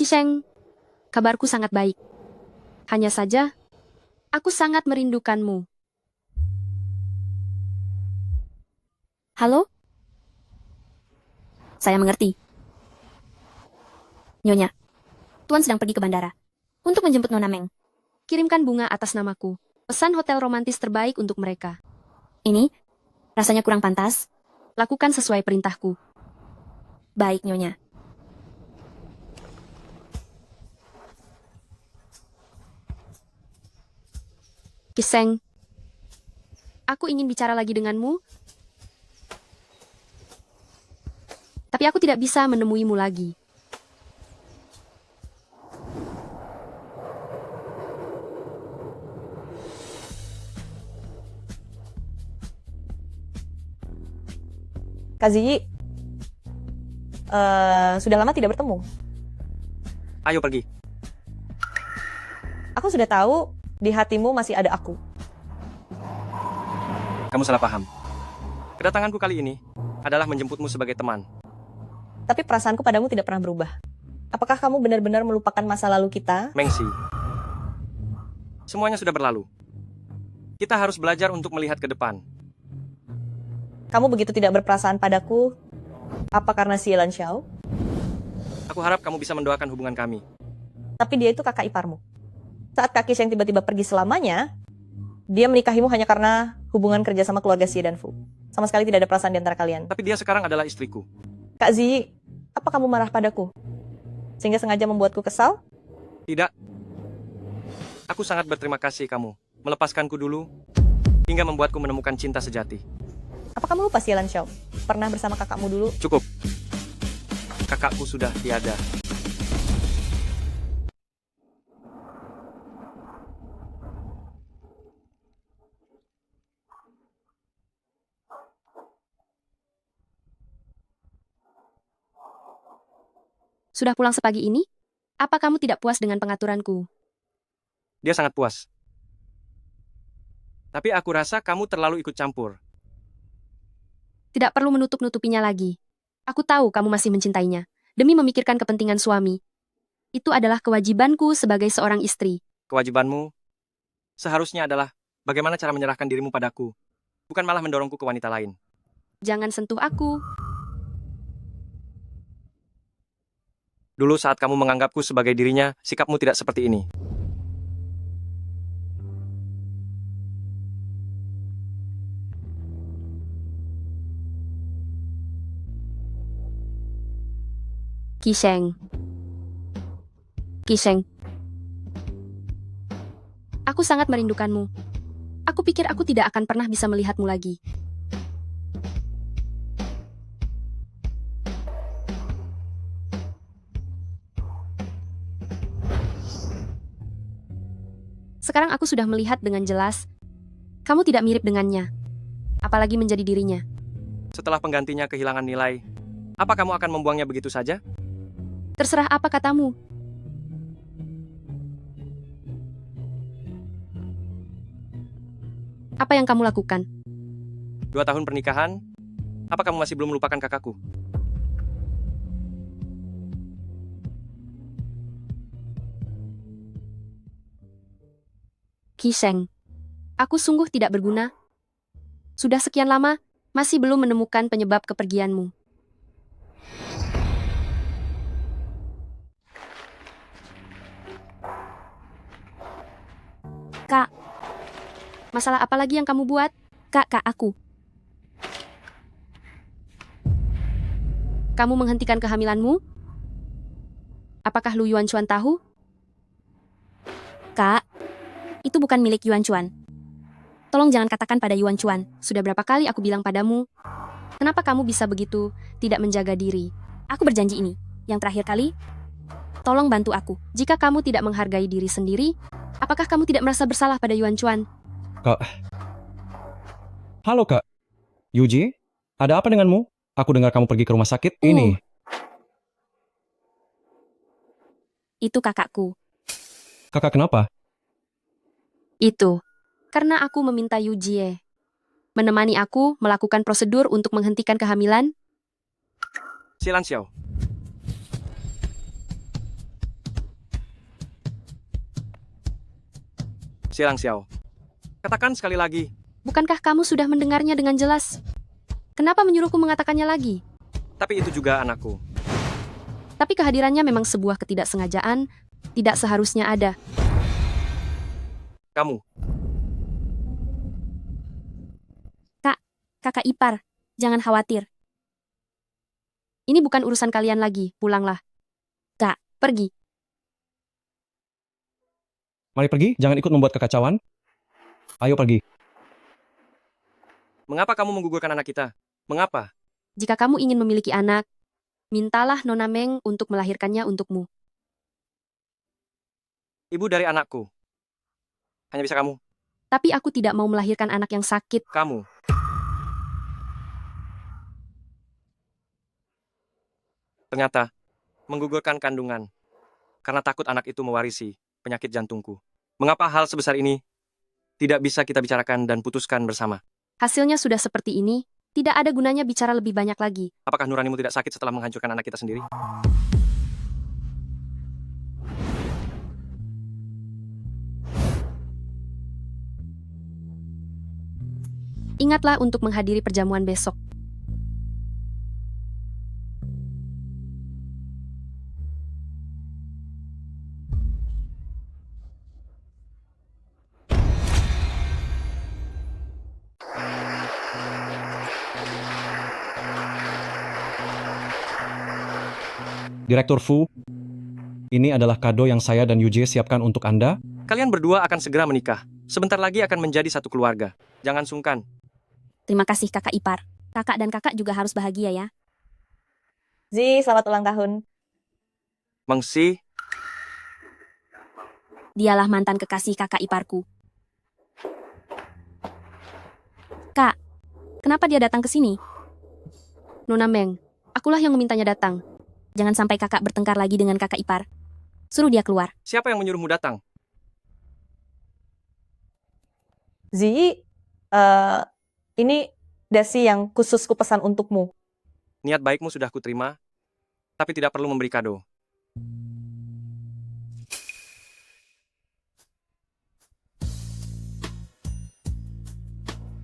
Cisheng, kabarku sangat baik. Hanya saja, aku sangat merindukanmu. Halo? Saya mengerti. Nyonya, Tuan sedang pergi ke bandara untuk menjemput Nona Meng. Kirimkan bunga atas namaku. Pesan hotel romantis terbaik untuk mereka. Ini rasanya kurang pantas. Lakukan sesuai perintahku. Baik, Nyonya. Kiseng, aku ingin bicara lagi denganmu, tapi aku tidak bisa menemuimu lagi. Kak Ziyi, sudah lama tidak bertemu. Ayo pergi. Aku sudah tahu di hatimu masih ada aku. Kamu salah paham. Kedatanganku kali ini adalah menjemputmu sebagai teman. Tapi perasaanku padamu tidak pernah berubah. Apakah kamu benar-benar melupakan masa lalu kita? Mengsi. Semuanya sudah berlalu. Kita harus belajar untuk melihat ke depan. Kamu begitu tidak berperasaan padaku? Apa karena si Yelan Xiao? Aku harap kamu bisa mendoakan hubungan kami. Tapi dia itu kakak iparmu. Saat Kak Kish yang tiba-tiba pergi selamanya, dia menikahimu hanya karena hubungan kerja sama keluarga Xie dan Fu. Sama sekali tidak ada perasaan di antara kalian. Tapi dia sekarang adalah istriku. Kak Ziyi, apa kamu marah padaku? Sehingga sengaja membuatku kesal? Tidak. Aku sangat berterima kasih kamu melepaskanku dulu hingga membuatku menemukan cinta sejati. Apa kamu lupa si Yelan Xiao? Pernah bersama kakakmu dulu? Cukup. Kakakku sudah tiada. Sudah pulang sepagi ini? Apa kamu tidak puas dengan pengaturanku? Dia sangat puas. Tapi aku rasa kamu terlalu ikut campur. Tidak perlu menutup-nutupinya lagi. Aku tahu kamu masih mencintainya. Demi memikirkan kepentingan suami. Itu adalah kewajibanku sebagai seorang istri. Kewajibanmu seharusnya adalah bagaimana cara menyerahkan dirimu padaku, bukan malah mendorongku ke wanita lain. Jangan sentuh aku. Dulu saat kamu menganggapku sebagai dirinya, sikapmu tidak seperti ini. Kisheng. Kisheng. Aku sangat merindukanmu. Aku pikir aku tidak akan pernah bisa melihatmu lagi. Sekarang aku sudah melihat dengan jelas, kamu tidak mirip dengannya, apalagi menjadi dirinya. Setelah penggantinya kehilangan nilai, apa kamu akan membuangnya begitu saja? Terserah apa katamu. Apa yang kamu lakukan? 2 tahun pernikahan, apa kamu masih belum melupakan kakakku? Kisheng, aku sungguh tidak berguna. Sudah sekian lama, masih belum menemukan penyebab kepergianmu. Kak, masalah apa lagi yang kamu buat? Kak, aku. Kamu menghentikan kehamilanmu? Apakah Lu Yuan Chuan tahu? Kak, itu bukan milik Yuan Chuan. Tolong jangan katakan pada Yuan Chuan. Sudah berapa kali aku bilang padamu, kenapa kamu bisa begitu tidak menjaga diri? Aku berjanji ini. Yang terakhir kali, Tolong bantu aku. Jika kamu tidak menghargai diri sendiri, apakah kamu tidak merasa bersalah pada Yuan Chuan? Kak. Halo, Kak. Yuji, ada apa denganmu? Aku dengar kamu pergi ke rumah sakit. Ini. Itu kakakku. Kakak kenapa? Itu. Karena aku meminta Yujie menemani aku melakukan prosedur untuk menghentikan kehamilan. Silan Xiao. Siang Xiao. Katakan sekali lagi. Bukankah kamu sudah mendengarnya dengan jelas? Kenapa menyuruhku mengatakannya lagi? Tapi itu juga anakku. Tapi kehadirannya memang sebuah ketidaksengajaan, tidak seharusnya ada. Kamu. Kakak ipar, jangan khawatir. Ini bukan urusan kalian lagi, pulanglah. Kak. Pergi. Mari pergi, jangan ikut membuat kekacauan. Ayo pergi. Mengapa kamu menggugurkan anak kita? Mengapa? Jika kamu ingin memiliki anak, mintalah Nona Meng untuk melahirkannya untukmu. Ibu dari anakku. Hanya bisa kamu. Tapi aku tidak mau melahirkan anak yang sakit. Kamu. Ternyata, menggugurkan kandungan. Karena takut anak itu mewarisi penyakit jantungku. Mengapa hal sebesar ini tidak bisa kita bicarakan dan putuskan bersama? Hasilnya sudah seperti ini, tidak ada gunanya bicara lebih banyak lagi. Apakah nuranimu tidak sakit setelah menghancurkan anak kita sendiri? Ingatlah untuk menghadiri perjamuan besok. Direktur Fu, ini adalah kado yang saya dan Yujie siapkan untuk Anda. Kalian berdua akan segera menikah. Sebentar lagi akan menjadi satu keluarga. Jangan sungkan. Terima kasih kakak ipar. Kakak dan kakak juga harus bahagia ya. Zi, selamat ulang tahun. Mengsi, Dialah mantan kekasih kakak iparku. Kak, kenapa dia datang ke sini? Nona Meng, akulah yang memintanya datang. Jangan sampai kakak bertengkar lagi dengan kakak ipar. Suruh dia keluar. siapa yang menyuruhmu datang? Zi, ini dasi yang khusus kupesan untukmu. Niat baikmu sudah kuterima, tapi tidak perlu memberi kado.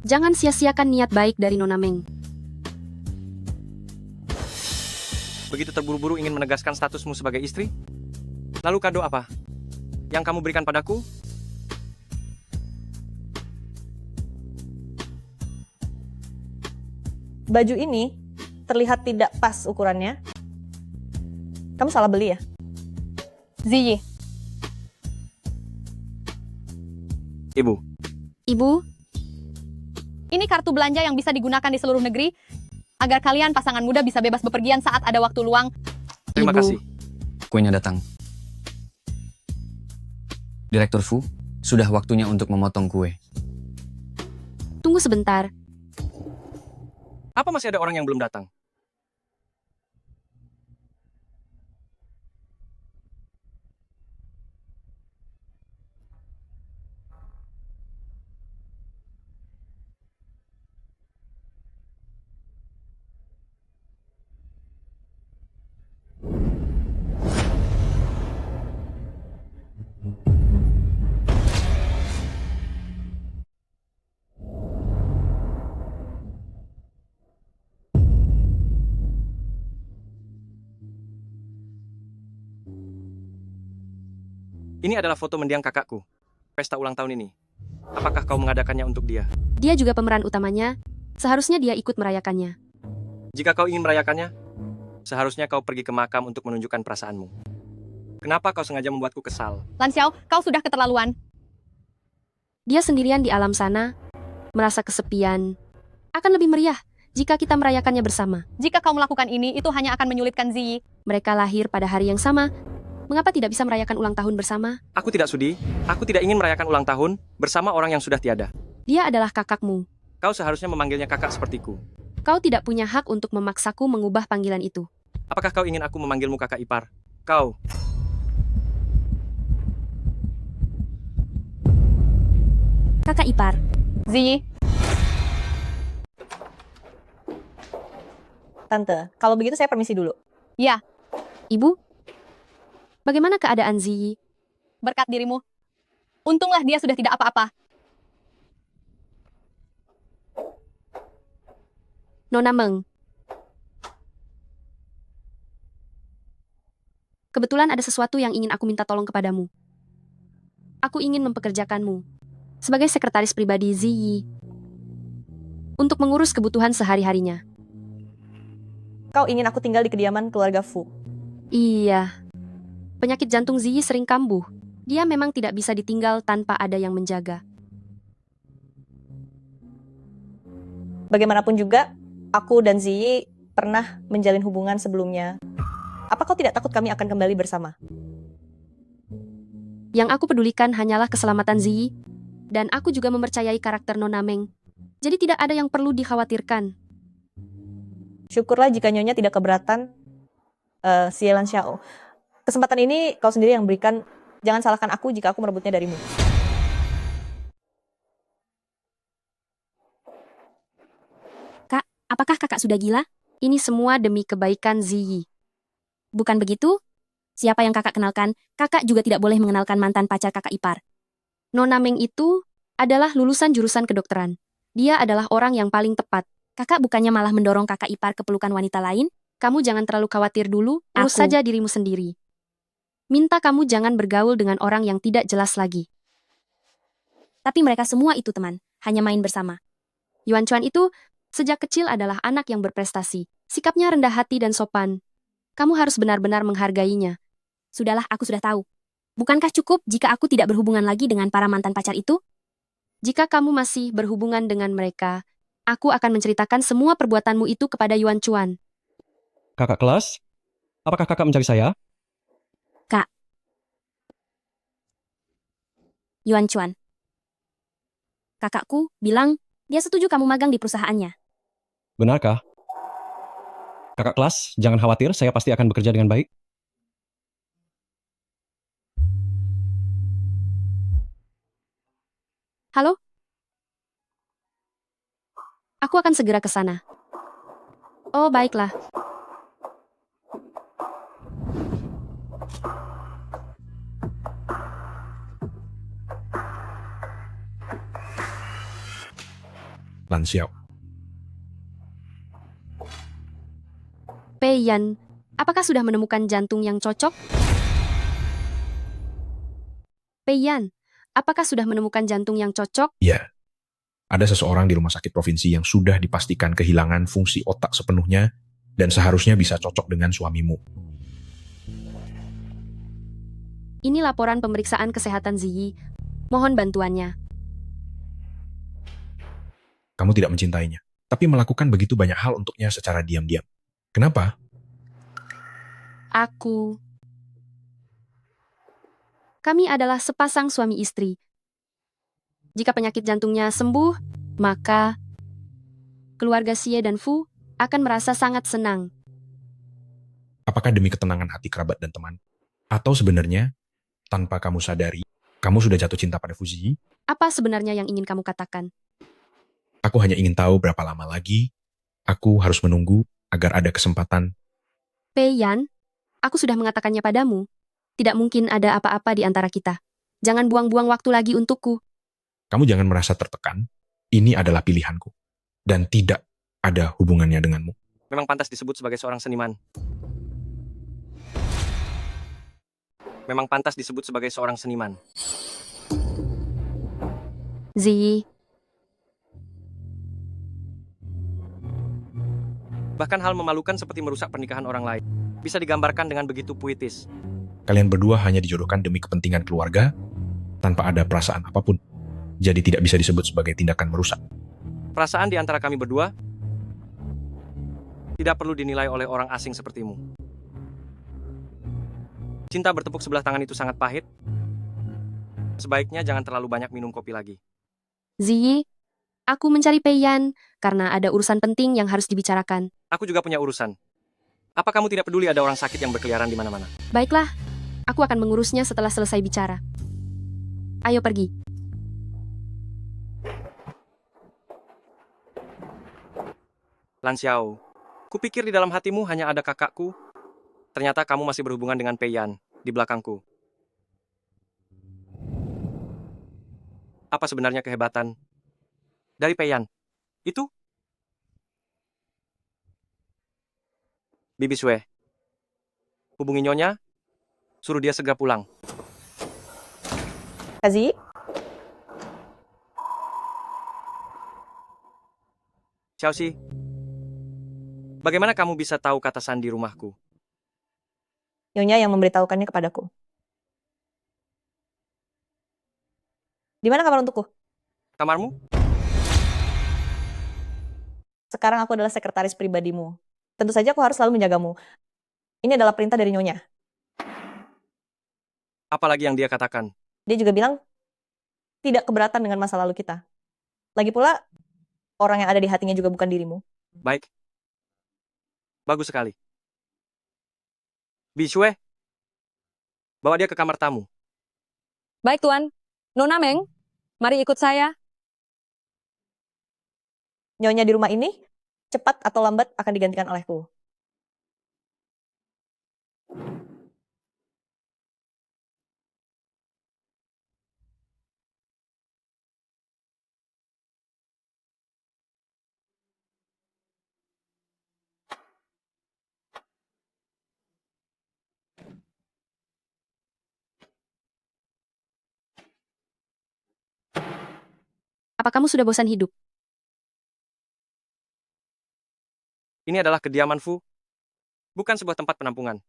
Jangan sia-siakan niat baik dari Nona Meng. Begitu terburu-buru ingin menegaskan statusmu sebagai istri? Lalu kado apa yang kamu berikan padaku? Baju ini terlihat tidak pas ukurannya. Kamu salah beli ya? Ziyi, Ibu, Ibu, Ini kartu belanja yang bisa digunakan di seluruh negeri agar kalian pasangan muda bisa bebas bepergian saat ada waktu luang. terima Ibu. kasih. Kuenya datang. Direktur Fu, sudah waktunya untuk memotong kue. tunggu sebentar. Apa masih ada orang yang belum datang? Ini adalah foto mendiang kakakku. Pesta ulang tahun ini. Apakah kau mengadakannya untuk dia? Dia juga pemeran utamanya. Seharusnya dia ikut merayakannya. Jika kau ingin merayakannya, seharusnya kau pergi ke makam untuk menunjukkan perasaanmu. Kenapa kau sengaja membuatku kesal? Lan Xiao, kau sudah keterlaluan. Dia sendirian di alam sana, merasa kesepian. Akan lebih meriah jika kita merayakannya bersama. Jika kau melakukan ini, itu hanya akan menyulitkan Ziyi. Mereka lahir pada hari yang sama. Mengapa tidak bisa merayakan ulang tahun bersama? Aku tidak sudi. Aku tidak ingin merayakan ulang tahun bersama orang yang sudah tiada. Dia adalah kakakmu. Kau seharusnya memanggilnya kakak sepertiku. Kau tidak punya hak untuk memaksaku mengubah panggilan itu. Apakah kau ingin aku memanggilmu kakak ipar? Kau. Kakak ipar. Ziyi, Tante, kalau begitu saya permisi dulu. Ibu, bagaimana keadaan Ziyi? berkat dirimu. Untunglah dia sudah tidak apa-apa. Nona Meng. Kebetulan ada sesuatu yang ingin aku minta tolong kepadamu. Aku ingin mempekerjakanmu sebagai sekretaris pribadi Ziyi untuk mengurus kebutuhan sehari-harinya. Kau ingin aku tinggal di kediaman keluarga Fu. Iya. Penyakit jantung Ziyi sering kambuh. Dia memang tidak bisa ditinggal tanpa ada yang menjaga. Bagaimanapun juga, aku dan Ziyi pernah menjalin hubungan sebelumnya. Apa kau tidak takut kami akan kembali bersama? Yang aku pedulikan hanyalah keselamatan Ziyi, dan aku juga mempercayai karakter Nona Meng. Jadi tidak ada yang perlu dikhawatirkan. Syukurlah jika Nyonya tidak keberatan, Xielan Xiao. Kesempatan ini kau sendiri yang berikan. Jangan salahkan aku jika aku merebutnya darimu. Kak, apakah kakak sudah gila? Ini semua demi kebaikan Ziyi. Bukan begitu? Siapa yang kakak kenalkan, kakak juga tidak boleh mengenalkan mantan pacar kakak ipar. Nona Meng itu adalah lulusan jurusan kedokteran. Dia adalah orang yang paling tepat. Kakak bukannya malah mendorong kakak ipar ke pelukan wanita lain? Kamu jangan terlalu khawatir dulu, urus Aku- saja dirimu sendiri. Minta kamu jangan bergaul dengan orang yang tidak jelas lagi. Tapi mereka semua itu teman, hanya main bersama. Yuan Chuan itu sejak kecil adalah anak yang berprestasi. Sikapnya rendah hati dan sopan. Kamu harus benar-benar menghargainya. Sudahlah, aku sudah tahu. Bukankah cukup jika aku tidak berhubungan lagi dengan para mantan pacar itu? Jika kamu masih berhubungan dengan mereka, aku akan menceritakan semua perbuatanmu itu kepada Yuan Chuan. Kakak kelas, apakah kakak mencari saya? Yuan Chuan. Kakakku bilang dia setuju kamu magang di perusahaannya. Benarkah? Kakak kelas, jangan khawatir, saya pasti akan bekerja dengan baik. Halo? Aku akan segera ke sana. Oh, baiklah. Lan Xiao. Pei Yan, apakah sudah menemukan jantung yang cocok? Pei Yan, apakah sudah menemukan jantung yang cocok? Ya, ada seseorang di rumah sakit provinsi yang sudah dipastikan kehilangan fungsi otak sepenuhnya dan seharusnya bisa cocok dengan suamimu. Ini laporan pemeriksaan kesehatan Ziyi. Mohon bantuannya. Kamu tidak mencintainya, tapi melakukan begitu banyak hal untuknya secara diam-diam. Kenapa? Kami adalah sepasang suami istri. Jika penyakit jantungnya sembuh, maka keluarga Xie dan Fu akan merasa sangat senang. Apakah demi ketenangan hati kerabat dan teman? Atau sebenarnya, tanpa kamu sadari, kamu sudah jatuh cinta pada Fuzi? Apa sebenarnya yang ingin kamu katakan? Aku hanya ingin tahu berapa lama lagi aku harus menunggu agar ada kesempatan. Pei Yan, aku sudah mengatakannya padamu. Tidak mungkin ada apa-apa di antara kita. Jangan buang-buang waktu lagi untukku. Kamu jangan merasa tertekan. Ini adalah pilihanku. Dan tidak ada hubungannya denganmu. Memang pantas disebut sebagai seorang seniman. Memang pantas disebut sebagai seorang seniman. Ziyi, Bahkan hal memalukan seperti merusak pernikahan orang lain bisa digambarkan dengan begitu puitis. Kalian berdua hanya dijodohkan demi kepentingan keluarga, tanpa ada perasaan apapun. Jadi tidak bisa disebut sebagai tindakan merusak. Perasaan di antara kami berdua tidak perlu dinilai oleh orang asing sepertimu. Cinta bertepuk sebelah tangan itu sangat pahit. Sebaiknya jangan terlalu banyak minum kopi lagi. Ziyi, aku mencari Pei Yan karena ada urusan penting yang harus dibicarakan. Aku juga punya urusan. Apa kamu tidak peduli ada orang sakit yang berkeliaran di mana-mana? Baiklah, aku akan mengurusnya setelah selesai bicara. Ayo pergi. Lan Xiao, kupikir di dalam hatimu hanya ada kakakku. Ternyata kamu masih berhubungan dengan Pei Yan di belakangku. Apa sebenarnya kehebatan dari Peiyan? Itu? Bibi Sue, hubungi Nyonya, suruh dia segera pulang. Kak Ziyi, Xiaoxi, bagaimana kamu bisa tahu kata sandi rumahku? Nyonya yang memberitahukannya kepadaku. Di mana kamar untukku? Kamarmu? Sekarang aku adalah sekretaris pribadimu. Tentu saja aku harus selalu menjagamu. Ini adalah perintah dari Nyonya. Apalagi yang dia katakan? Dia juga bilang tidak keberatan dengan masa lalu kita. Lagi pula, orang yang ada di hatinya juga bukan dirimu. Baik. Bagus sekali. Bi Sue, bawa dia ke kamar tamu. Baik, Tuan. Nona Meng, mari ikut saya. Nyonya di rumah ini, cepat atau lambat akan digantikan olehku. Apa kamu sudah bosan hidup? Ini adalah kediaman Fu, bukan sebuah tempat penampungan.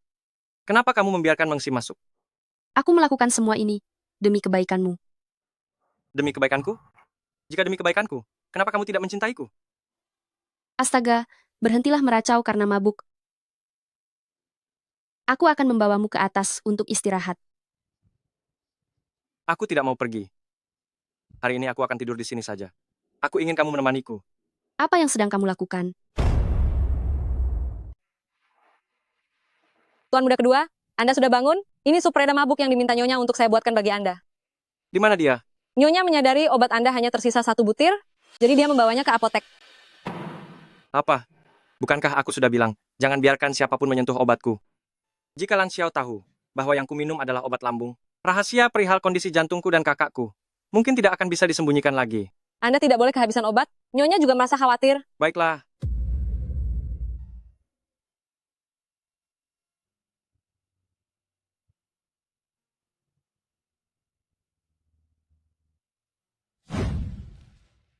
Kenapa kamu membiarkan Mengsi masuk? Aku melakukan semua ini demi kebaikanmu. Demi kebaikanku? Jika demi kebaikanku, kenapa kamu tidak mencintaiku? Astaga, berhentilah meracau karena mabuk. Aku akan membawamu ke atas untuk istirahat. Aku tidak mau pergi. Hari ini aku akan tidur di sini saja. Aku ingin kamu menemaniku. Apa yang sedang kamu lakukan? Tuan muda kedua, Anda sudah bangun? Ini sup reda mabuk yang diminta Nyonya untuk saya buatkan bagi Anda. Di mana dia? Nyonya menyadari obat Anda hanya tersisa 1 butir, jadi dia membawanya ke apotek. Apa? Bukankah aku sudah bilang, jangan biarkan siapapun menyentuh obatku. Jika Lan Xiao tahu bahwa yang kuminum adalah obat lambung, rahasia perihal kondisi jantungku dan kakakku mungkin tidak akan bisa disembunyikan lagi. Anda tidak boleh kehabisan obat. Nyonya juga merasa khawatir. Baiklah.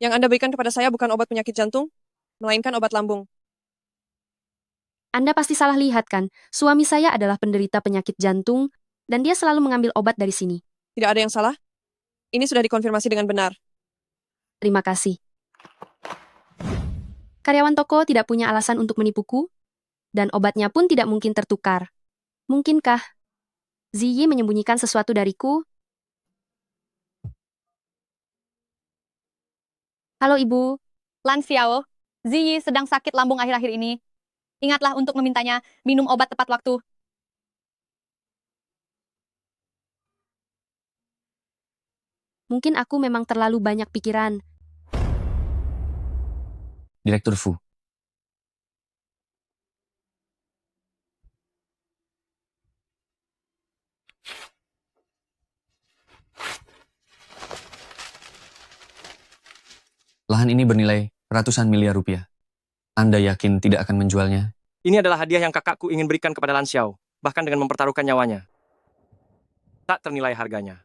Yang Anda berikan kepada saya bukan obat penyakit jantung, melainkan obat lambung. Anda pasti salah lihat kan? Suami saya adalah penderita penyakit jantung, dan dia selalu mengambil obat dari sini. Tidak ada yang salah. Ini sudah dikonfirmasi dengan benar. Terima kasih. Karyawan toko tidak punya alasan untuk menipuku, dan obatnya pun tidak mungkin tertukar. Mungkinkah Ziyi menyembunyikan sesuatu dariku? Halo Ibu, Lan Xiao, Ziyi sedang sakit lambung akhir-akhir ini. Ingatlah untuk memintanya minum obat tepat waktu. mungkin aku memang terlalu banyak pikiran. Direktur Fu, lahan ini bernilai ratusan miliar rupiah. Anda yakin tidak akan menjualnya? Ini adalah hadiah yang kakakku ingin berikan kepada Lan Xiao, bahkan dengan mempertaruhkan nyawanya. Tak ternilai harganya.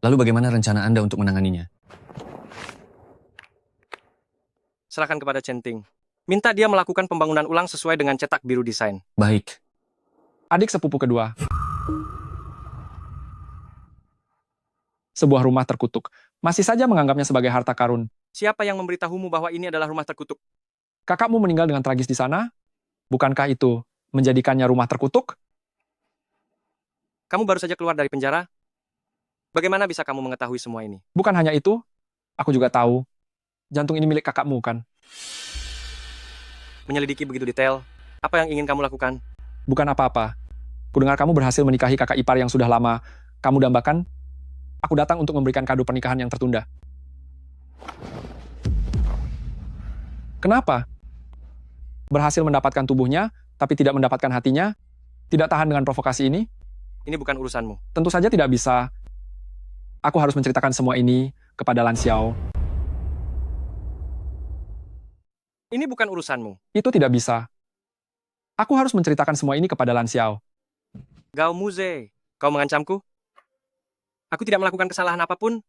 Lalu bagaimana rencana Anda untuk menanganinya? Serahkan kepada Chen Ting. Minta dia melakukan pembangunan ulang sesuai dengan cetak biru desain. Baik, Adik sepupu kedua. Sebuah rumah terkutuk. Masih saja menganggapnya sebagai harta karun. Siapa yang memberitahumu bahwa ini adalah rumah terkutuk? Kakakmu meninggal dengan tragis di sana? Bukankah itu menjadikannya rumah terkutuk? Kamu baru saja keluar dari penjara? Bagaimana bisa kamu mengetahui semua ini? Bukan hanya itu, aku juga tahu. Jantung ini milik kakakmu, kan? Menyelidiki begitu detail, apa yang ingin kamu lakukan? Bukan apa-apa. Kudengar kamu berhasil menikahi kakak ipar yang sudah lama kamu dambakan. Aku datang untuk memberikan kado pernikahan yang tertunda. Kenapa? Berhasil mendapatkan tubuhnya, tapi tidak mendapatkan hatinya? Tidak tahan dengan provokasi ini? Ini bukan urusanmu. Tentu saja tidak bisa. Aku harus menceritakan semua ini kepada Lan Xiao. Ini bukan urusanmu. Itu tidak bisa. Aku harus menceritakan semua ini kepada Lan Xiao. Gao Muze, kau mengancamku? Aku tidak melakukan kesalahan apapun.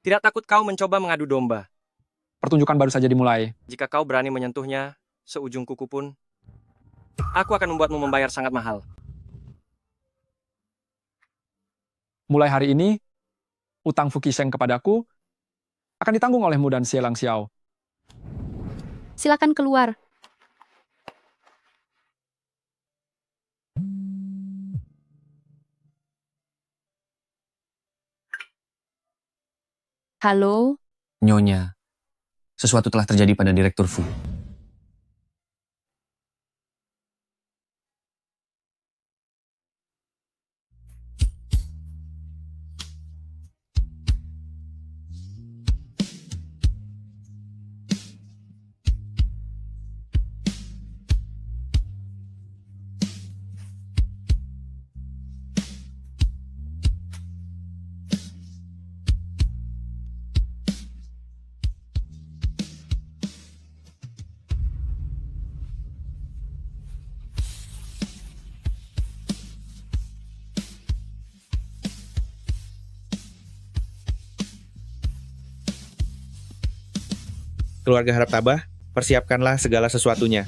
Tidak takut kau mencoba mengadu domba. Pertunjukan baru saja dimulai. Jika kau berani menyentuhnya, seujung kuku pun, aku akan membuatmu membayar sangat mahal. Mulai hari ini, utang Fu Qisheng kepadaku akan ditanggung olehmu dan Xie Lang Xiao. Silakan keluar. Halo, Nyonya, sesuatu telah terjadi pada Direktur Fu. Keluarga harap tabah, persiapkanlah segala sesuatunya.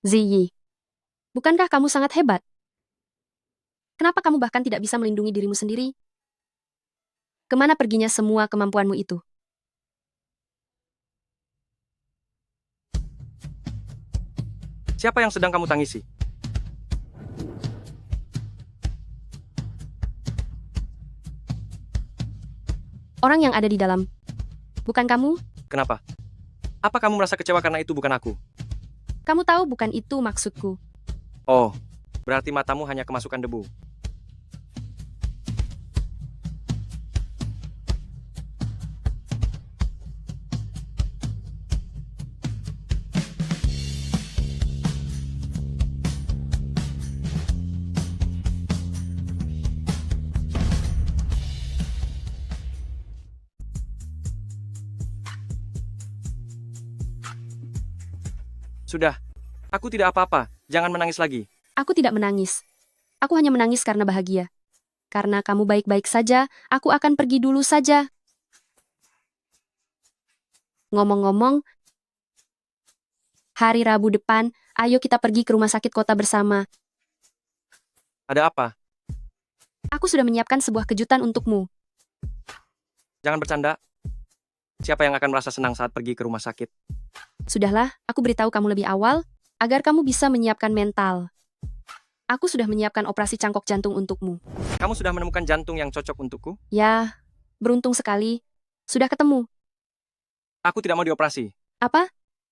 Ziyi. Bukankah kamu sangat hebat? Kenapa kamu bahkan tidak bisa melindungi dirimu sendiri? Kemana perginya semua kemampuanmu itu? Siapa yang sedang kamu tangisi? Orang yang ada di dalam. Bukan kamu? Kenapa? Apa kamu merasa kecewa karena itu bukan aku? Kamu tahu bukan itu maksudku. Oh, berarti matamu hanya kemasukan debu. Sudah, aku tidak apa-apa. Jangan menangis lagi. Aku tidak menangis. Aku hanya menangis karena bahagia. Karena kamu baik-baik saja, aku akan pergi dulu saja. Ngomong-ngomong, hari Rabu depan, ayo kita pergi ke rumah sakit kota bersama. Ada apa? Aku sudah menyiapkan sebuah kejutan untukmu. Jangan bercanda. Siapa yang akan merasa senang saat pergi ke rumah sakit? Sudahlah, aku beritahu kamu lebih awal, agar kamu bisa menyiapkan mental. Aku sudah menyiapkan operasi cangkok jantung untukmu. Kamu sudah menemukan jantung yang cocok untukku? Ya, beruntung sekali. Sudah ketemu. Aku tidak mau dioperasi. Apa?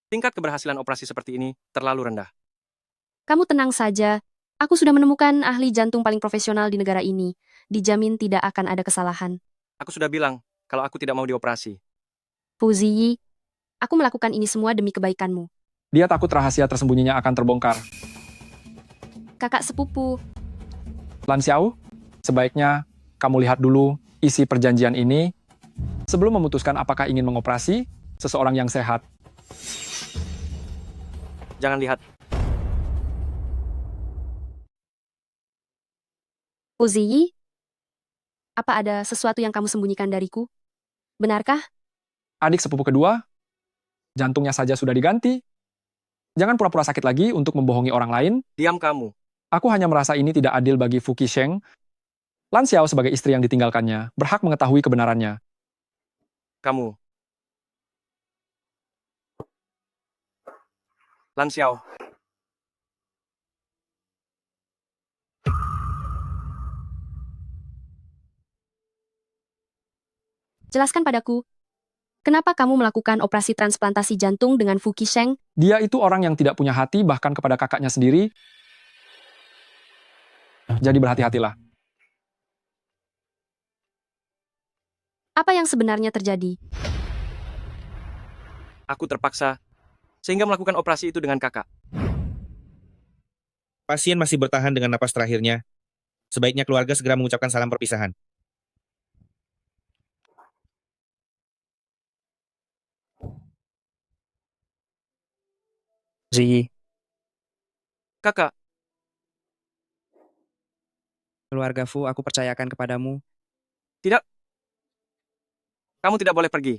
Tingkat keberhasilan operasi seperti ini terlalu rendah. Kamu tenang saja. Aku sudah menemukan ahli jantung paling profesional di negara ini. Dijamin tidak akan ada kesalahan. Aku sudah bilang, kalau aku tidak mau dioperasi. Fuziyi, aku melakukan ini semua demi kebaikanmu. Dia takut rahasia tersembunyinya akan terbongkar. Kakak sepupu, Lan Xiao, sebaiknya kamu lihat dulu isi perjanjian ini sebelum memutuskan apakah ingin mengoperasi seseorang yang sehat. Jangan lihat. Fuziyi, apa ada sesuatu yang kamu sembunyikan dariku? Benarkah? Adik sepupu kedua, jantungnya saja sudah diganti. Jangan pura-pura sakit lagi untuk membohongi orang lain. Diam kamu. Aku hanya merasa ini tidak adil bagi Fu Qisheng. Lan Xiao sebagai istri yang ditinggalkannya berhak mengetahui kebenarannya. Kamu. Lan Xiao. Jelaskan padaku, kenapa kamu melakukan operasi transplantasi jantung dengan Fu Qisheng? Dia itu orang yang tidak punya hati bahkan kepada kakaknya sendiri. Jadi berhati-hatilah. Apa yang sebenarnya terjadi? Aku terpaksa, sehingga melakukan operasi itu dengan kakak. Pasien masih bertahan dengan napas terakhirnya. Sebaiknya keluarga segera mengucapkan salam perpisahan. Ziyi, Kakak, keluarga Fu aku percayakan kepadamu. kamu tidak boleh pergi.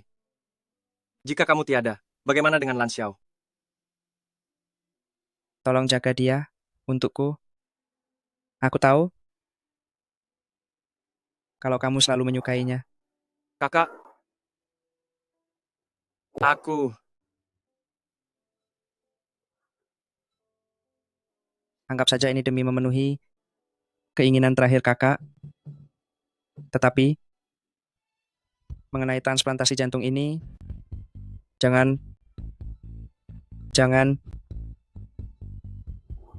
Jika kamu tiada, bagaimana dengan Lan Xiao? Tolong jaga dia untukku. Aku tahu kalau kamu selalu menyukainya. Kakak, aku... Anggap saja ini demi memenuhi keinginan terakhir kakak. Tetapi, mengenai transplantasi jantung ini, jangan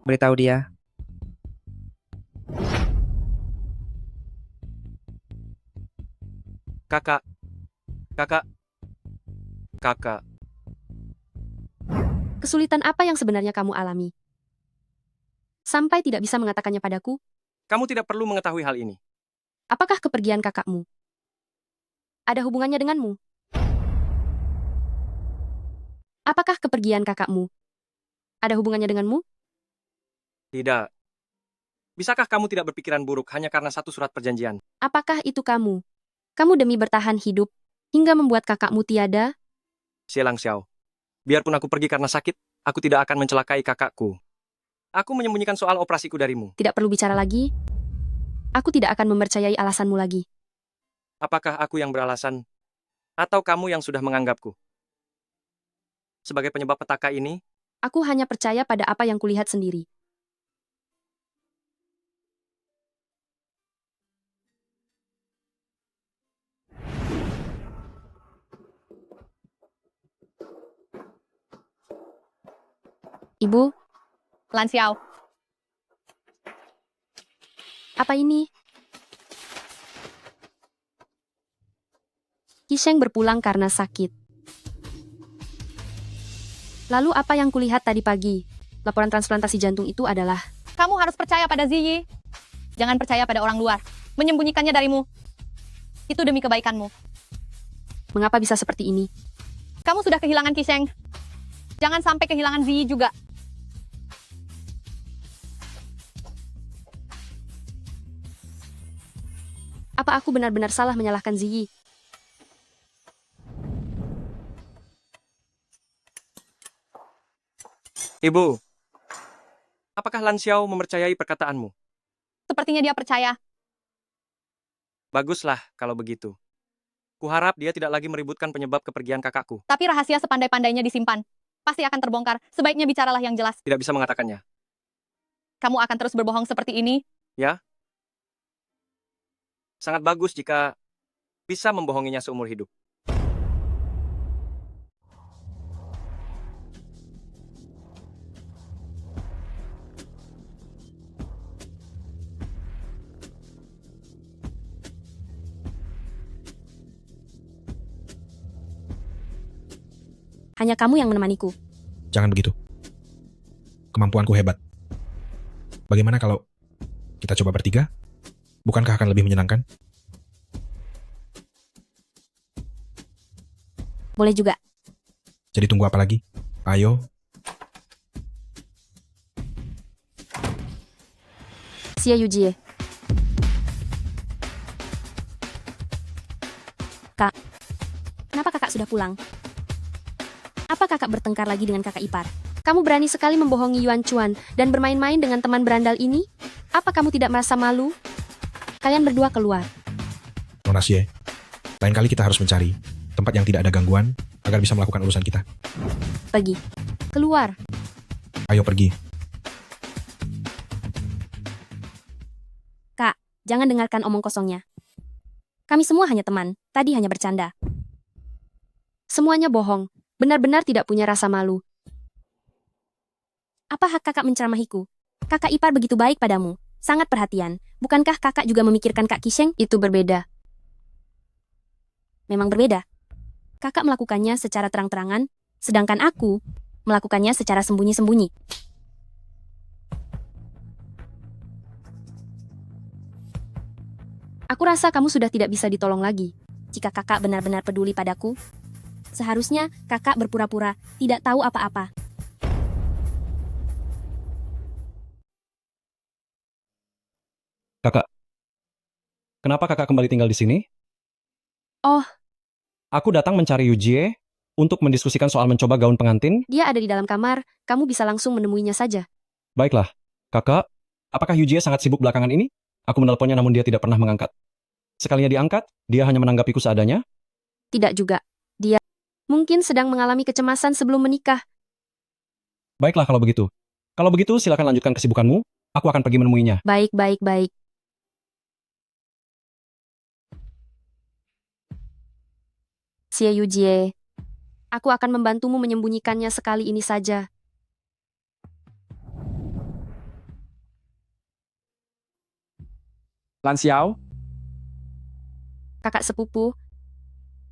beritahu dia. Kakak, kakak, Kesulitan apa yang sebenarnya kamu alami? Sampai tidak bisa mengatakannya padaku, kamu tidak perlu mengetahui hal ini. apakah kepergian kakakmu ada hubungannya denganmu? Apakah kepergian kakakmu ada hubungannya denganmu? Tidak. Bisakah kamu tidak berpikiran buruk hanya karena satu surat perjanjian? Apakah itu kamu? Kamu demi bertahan hidup hingga membuat kakakmu tiada? Xielang Xiao, biarpun aku pergi karena sakit, aku tidak akan mencelakai kakakku. Aku menyembunyikan soal operasiku darimu. Tidak perlu bicara lagi. Aku tidak akan mempercayai alasanmu lagi. Apakah aku yang beralasan? Atau kamu yang sudah menganggapku? Sebagai penyebab petaka ini, Aku hanya percaya pada apa yang kulihat sendiri. Ibu, Lan Xiao, apa ini? Qisheng berpulang karena sakit. Lalu apa yang kulihat tadi pagi? Laporan transplantasi jantung itu adalah... kamu harus percaya pada Ziyi. Jangan percaya pada orang luar. Menyembunyikannya darimu. Itu demi kebaikanmu. Mengapa bisa seperti ini? Kamu sudah kehilangan Qisheng. Jangan sampai kehilangan Ziyi juga. Apa aku benar-benar salah menyalahkan Ziyi? Ibu, apakah Lan Xiao mempercayai perkataanmu? Sepertinya dia percaya. Baguslah kalau begitu. Kuharap dia tidak lagi meributkan penyebab kepergian kakakku. Tapi rahasia sepandai-pandainya disimpan. Pasti akan terbongkar. Sebaiknya bicaralah yang jelas. Tidak bisa mengatakannya. Kamu akan terus berbohong seperti ini? Ya? Sangat bagus jika bisa membohonginya seumur hidup. Hanya kamu yang menemaniku. Jangan begitu. Kemampuanku hebat. Bagaimana kalau kita coba bertiga? Bukankah akan lebih menyenangkan? Boleh juga. Jadi tunggu apa lagi? Ayo, Xie Yujie. Kak, kenapa kakak sudah pulang? Apa kakak bertengkar lagi dengan kakak ipar? Kamu berani sekali membohongi Yuan Chuan dan bermain-main dengan teman berandal ini? Apa kamu tidak merasa malu? Kalian berdua keluar. Nona Xie. Lain kali kita harus mencari tempat yang tidak ada gangguan agar bisa melakukan urusan kita. Pergi. Keluar. Ayo pergi. Kak, jangan dengarkan omong kosongnya. Kami semua hanya teman, tadi hanya bercanda. Semuanya bohong. Benar-benar tidak punya rasa malu. Apa hak kakak menceramahiku? Kakak ipar begitu baik padamu, sangat perhatian. Bukankah kakak juga memikirkan Kak Qisheng? Itu berbeda. Memang berbeda. Kakak melakukannya secara terang-terangan, sedangkan aku melakukannya secara sembunyi-sembunyi. Aku rasa kamu sudah tidak bisa ditolong lagi. Jika kakak benar-benar peduli padaku, seharusnya kakak berpura-pura tidak tahu apa-apa. Kakak, kenapa kakak kembali tinggal di sini? Oh. Aku datang mencari Yujie untuk mendiskusikan soal mencoba gaun pengantin. Dia ada di dalam kamar, kamu bisa langsung menemuinya saja. Baiklah, kakak, apakah Yujie sangat sibuk belakangan ini? Aku menelponnya namun dia tidak pernah mengangkat. Sekalinya diangkat, dia hanya menanggapiku seadanya. Tidak juga. Dia mungkin sedang mengalami kecemasan sebelum menikah. Baiklah kalau begitu. Kalau begitu silakan lanjutkan kesibukanmu, aku akan pergi menemuinya. Baik. Xie Yujie, aku akan membantumu menyembunyikannya sekali ini saja. Lan Xiao, Kakak sepupu,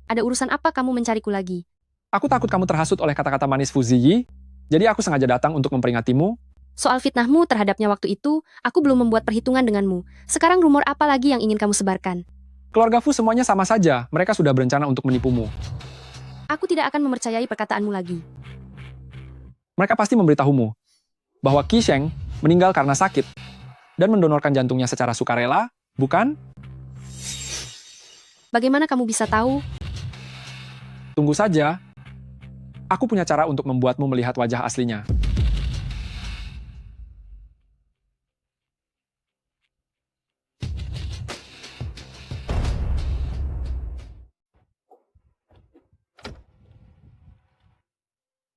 ada urusan apa kamu mencariku lagi? aku takut kamu terhasut oleh kata-kata manis Fu Ziyi, jadi aku sengaja datang untuk memperingatimu. Soal fitnahmu terhadapnya waktu itu, aku belum membuat perhitungan denganmu. Sekarang rumor apa lagi yang ingin kamu sebarkan? Keluarga Fu semuanya sama saja, mereka sudah berencana untuk menipumu. Aku tidak akan mempercayai perkataanmu lagi. Mereka pasti memberitahumu bahwa Qi Sheng meninggal karena sakit dan mendonorkan jantungnya secara sukarela, bukan? Bagaimana kamu bisa tahu? Tunggu saja. Aku punya cara untuk membuatmu melihat wajah aslinya.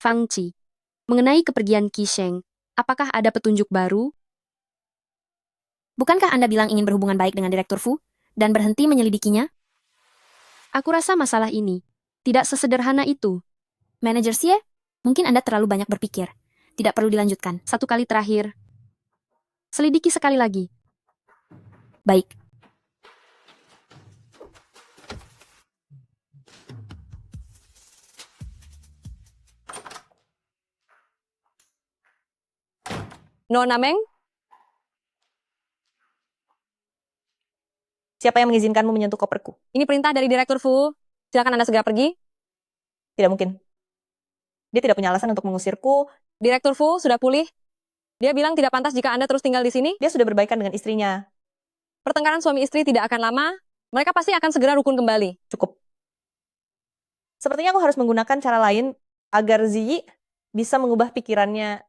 Fang Qi, mengenai kepergian Qi Sheng, apakah ada petunjuk baru? Bukankah Anda bilang ingin berhubungan baik dengan Direktur Fu dan berhenti menyelidikinya? Aku rasa masalah ini tidak sesederhana itu. Manajer Xie, mungkin Anda terlalu banyak berpikir. Tidak perlu dilanjutkan. Satu kali terakhir. Selidiki sekali lagi. Baik. Nona Meng? Siapa yang mengizinkanmu menyentuh koperku? Ini perintah dari Direktur Fu. Silakan Anda segera pergi. Tidak mungkin. Dia tidak punya alasan untuk mengusirku. Direktur Fu sudah pulih. Dia bilang tidak pantas jika Anda terus tinggal di sini. Dia sudah berbaikan dengan istrinya. Pertengkaran suami istri tidak akan lama. Mereka pasti akan segera rukun kembali. Cukup. Sepertinya aku harus menggunakan cara lain agar Ziyi bisa mengubah pikirannya.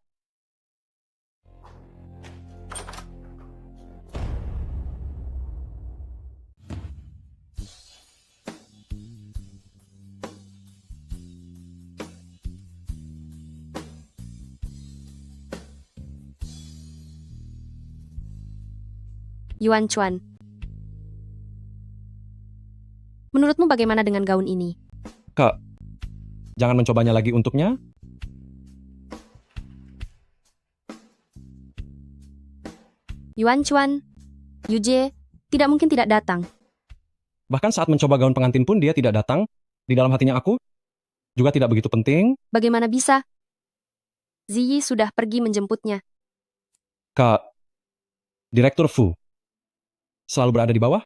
Yuan Chuan. Menurutmu bagaimana dengan gaun ini? Kak, jangan mencobanya lagi untuknya. Yuan Chuan, Yujie, tidak mungkin tidak datang. Bahkan saat mencoba gaun pengantin pun dia tidak datang. Di dalam hatinya aku juga tidak begitu penting. Bagaimana bisa? Ziyi sudah pergi menjemputnya. Kak, Direktur Fu selalu berada di bawah.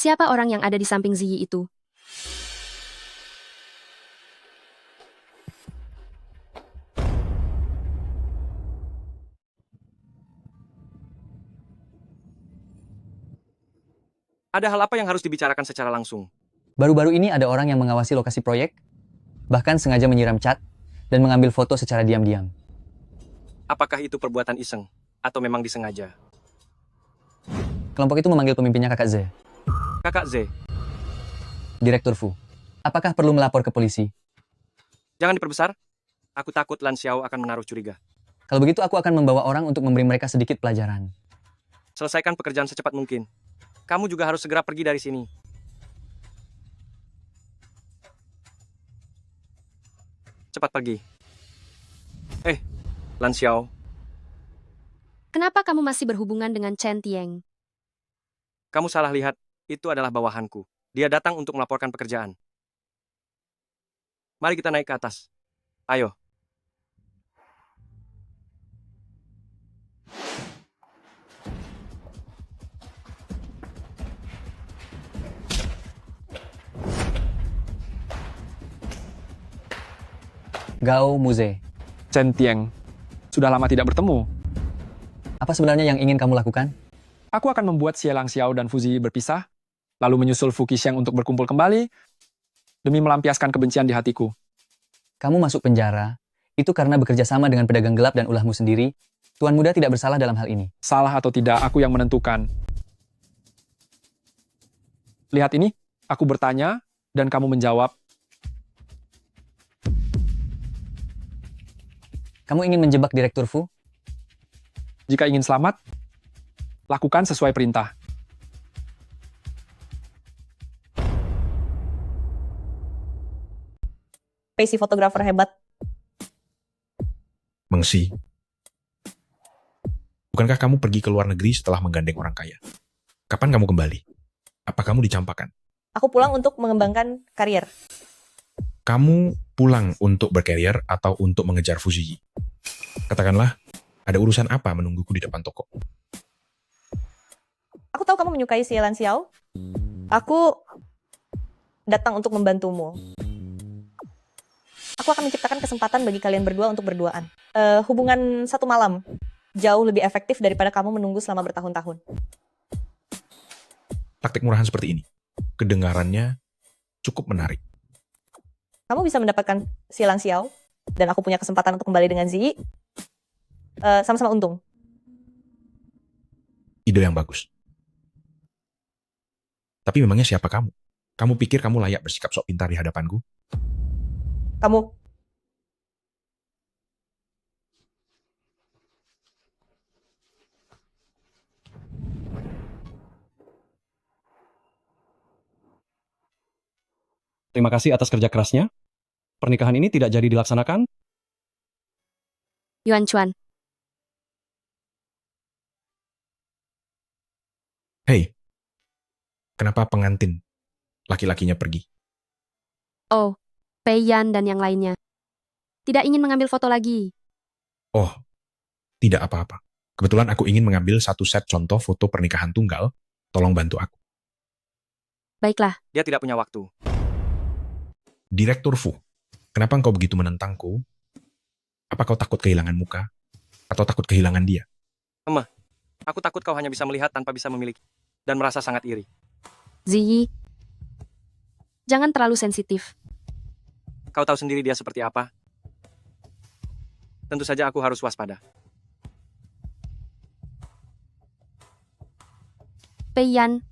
Siapa orang yang ada di samping Ziyi itu? Ada hal apa yang harus dibicarakan secara langsung? Baru-baru ini ada orang yang mengawasi lokasi proyek, bahkan sengaja menyiram cat dan mengambil foto secara diam-diam. Apakah itu perbuatan iseng atau memang disengaja? Kelompok itu memanggil pemimpinnya Kakak Z, Kakak Z, Direktur Fu. Apakah perlu melapor ke polisi? jangan diperbesar. Aku takut Lan Xiao akan menaruh curiga. Kalau begitu aku akan membawa orang untuk memberi mereka sedikit pelajaran. Selesaikan pekerjaan secepat mungkin. Kamu juga harus segera pergi dari sini. Cepat pergi. Lan Xiao, Kenapa kamu masih berhubungan dengan Chen Tieng? kamu salah lihat. Itu adalah bawahanku. Dia datang untuk melaporkan pekerjaan. Mari kita naik ke atas. Ayo. Gao Muze. Chen Tieng. Sudah lama tidak bertemu. Apa sebenarnya yang ingin kamu lakukan? Aku akan membuat Xie Lang Xiao dan Fu Ziyi berpisah, lalu menyusul Fu Qixing untuk berkumpul kembali, demi melampiaskan kebencian di hatiku. Kamu masuk penjara, itu karena bekerja sama dengan pedagang gelap dan ulahmu sendiri. Tuan Muda tidak bersalah dalam hal ini. Salah atau tidak, aku yang menentukan. Lihat ini, aku bertanya, dan kamu menjawab. Kamu ingin menjebak Direktur Fu? Jika ingin selamat, lakukan sesuai perintah. Pei si fotografer hebat. Mengsi. Bukankah kamu pergi ke luar negeri setelah menggandeng orang kaya? Kapan kamu kembali? Apa kamu dicampakkan? Aku pulang untuk mengembangkan karier. Kamu pulang untuk berkarier atau untuk mengejar Fu Ziyi? Katakanlah, ada urusan apa menungguku di depan toko? Aku tahu kamu menyukai Xie Lan Xiao. Aku datang untuk membantumu. Aku akan menciptakan kesempatan bagi kalian berdua untuk berduaan. Hubungan satu malam jauh lebih efektif daripada kamu menunggu selama bertahun-tahun. Taktik murahan seperti ini. Kedengarannya cukup menarik. Kamu bisa mendapatkan Xie Lang Xiao, dan aku punya kesempatan untuk kembali dengan Ziyi. Sama-sama untung. Ide yang bagus. Tapi memangnya siapa kamu? Kamu pikir kamu layak bersikap sok pintar di hadapanku? Kamu Terima kasih atas kerja kerasnya. Pernikahan ini tidak jadi dilaksanakan. Yuan Chuan, Hei, kenapa pengantin laki-lakinya pergi? oh, Pei Yan dan yang lainnya. Tidak ingin mengambil foto lagi. Oh, tidak apa-apa. Kebetulan aku ingin mengambil satu set contoh foto pernikahan tunggal. Tolong bantu aku. Baiklah, Dia tidak punya waktu. Direktur Fu, kenapa engkau begitu menentangku? Apa kau takut kehilangan muka? Atau takut kehilangan dia? Aku takut kau hanya bisa melihat tanpa bisa memiliki. Dan merasa sangat iri. Ziyi. Jangan terlalu sensitif. Kau tahu sendiri dia seperti apa. Tentu saja aku harus waspada. Pei Yan,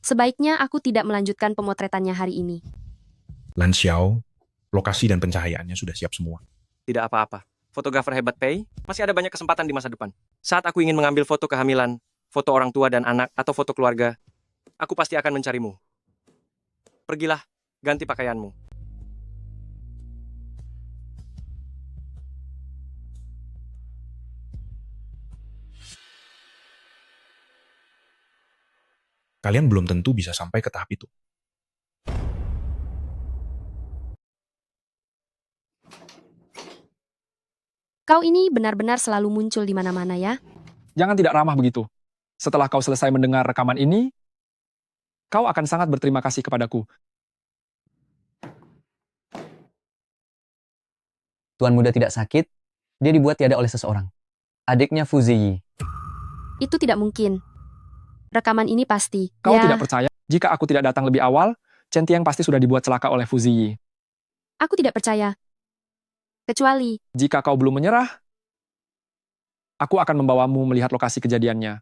sebaiknya aku tidak melanjutkan pemotretannya hari ini. Lan Xiao, lokasi dan pencahayaannya sudah siap semua. Tidak apa-apa. Fotografer hebat Pei, masih ada banyak kesempatan di masa depan. Saat aku ingin mengambil foto kehamilan, foto orang tua dan anak, atau foto keluarga, aku pasti akan mencarimu. Pergilah, ganti pakaianmu. Kalian belum tentu bisa sampai ke tahap itu. Kau ini benar-benar selalu muncul di mana-mana ya. Jangan tidak ramah begitu. Setelah kau selesai mendengar rekaman ini, kau akan sangat berterima kasih kepadaku. Tuan Muda tidak sakit, dia dibuat tiada oleh seseorang. Adiknya Fu Ziyi. Itu tidak mungkin. Rekaman ini pasti. Kau Ya, tidak percaya? Jika aku tidak datang lebih awal, Chen Tieng pasti sudah dibuat celaka oleh Fu Ziyi. aku tidak percaya. Kecuali, Jika kau belum menyerah, aku akan membawamu melihat lokasi kejadiannya.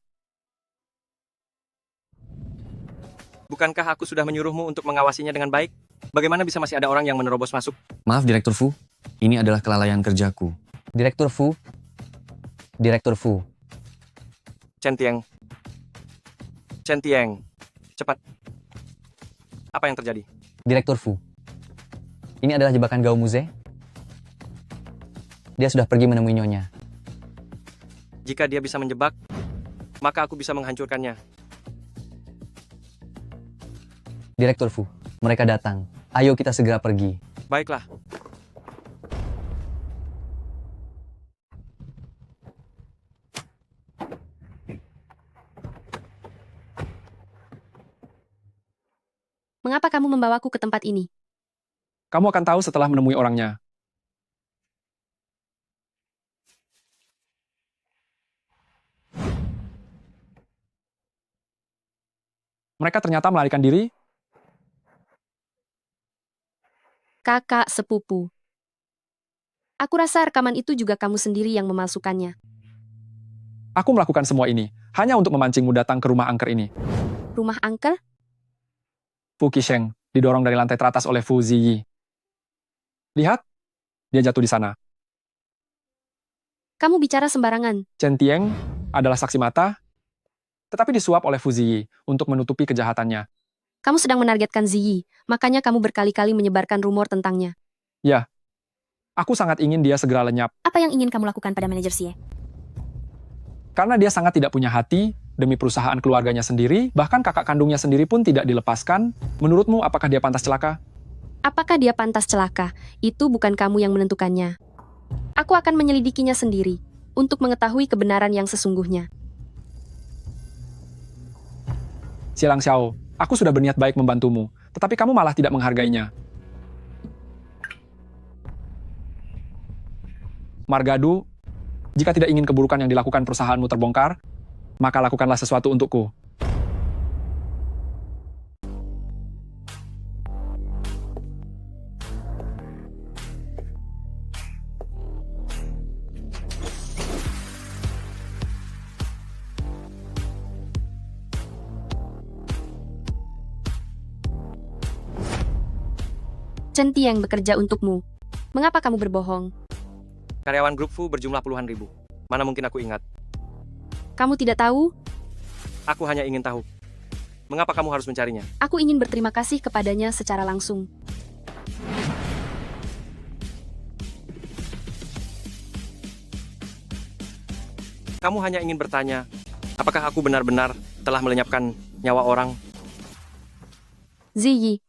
Bukankah aku sudah menyuruhmu untuk mengawasinya dengan baik? Bagaimana bisa masih ada orang yang menerobos masuk? Maaf Direktur Fu, ini adalah kelalaian kerjaku. Direktur Fu. Direktur Fu. Chen Tieng. Chen Tieng. Cepat. Apa yang terjadi? Direktur Fu. Ini adalah jebakan Gao Muze. Dia sudah pergi menemui Nyonya. Jika dia bisa menjebak, maka aku bisa menghancurkannya. Direktur Fu, mereka datang. Ayo kita segera pergi. Baiklah. mengapa kamu membawaku ke tempat ini? Kamu akan tahu setelah menemui orangnya. Mereka ternyata melarikan diri. Kakak sepupu. Aku rasa rekaman itu juga kamu sendiri yang memalsukannya. Aku melakukan semua ini hanya untuk memancingmu datang ke rumah angker ini. Rumah angker? Fu Qisheng didorong dari lantai teratas oleh Fu Ziyi. Lihat, dia jatuh di sana. Kamu bicara sembarangan. Chen Tieng adalah saksi mata, tetapi disuap oleh Fu Ziyi untuk menutupi kejahatannya. Kamu sedang menargetkan Ziyi, makanya kamu berkali-kali menyebarkan rumor tentangnya. Ya, aku sangat ingin dia segera lenyap, Apa yang ingin kamu lakukan pada manajer Xie? karena dia sangat tidak punya hati demi perusahaan keluarganya sendiri, bahkan kakak kandungnya sendiri pun tidak dilepaskan. Menurutmu, apakah dia pantas celaka? Apakah dia pantas celaka? Itu bukan kamu yang menentukannya. Aku akan menyelidikinya sendiri, untuk mengetahui kebenaran yang sesungguhnya. Silang Xiao, aku sudah berniat baik membantumu, tetapi kamu malah tidak menghargainya. Margadu, jika tidak ingin keburukan yang dilakukan perusahaanmu terbongkar, maka lakukanlah sesuatu untukku. Chen Tieng bekerja untukmu. Mengapa kamu berbohong? Karyawan grup Fu berjumlah puluhan ribu. Mana mungkin aku ingat. Kamu tidak tahu? Aku hanya ingin tahu. Mengapa kamu harus mencarinya? Aku ingin berterima kasih kepadanya secara langsung. Kamu hanya ingin bertanya, apakah aku benar-benar telah melenyapkan nyawa orang? Ziyi,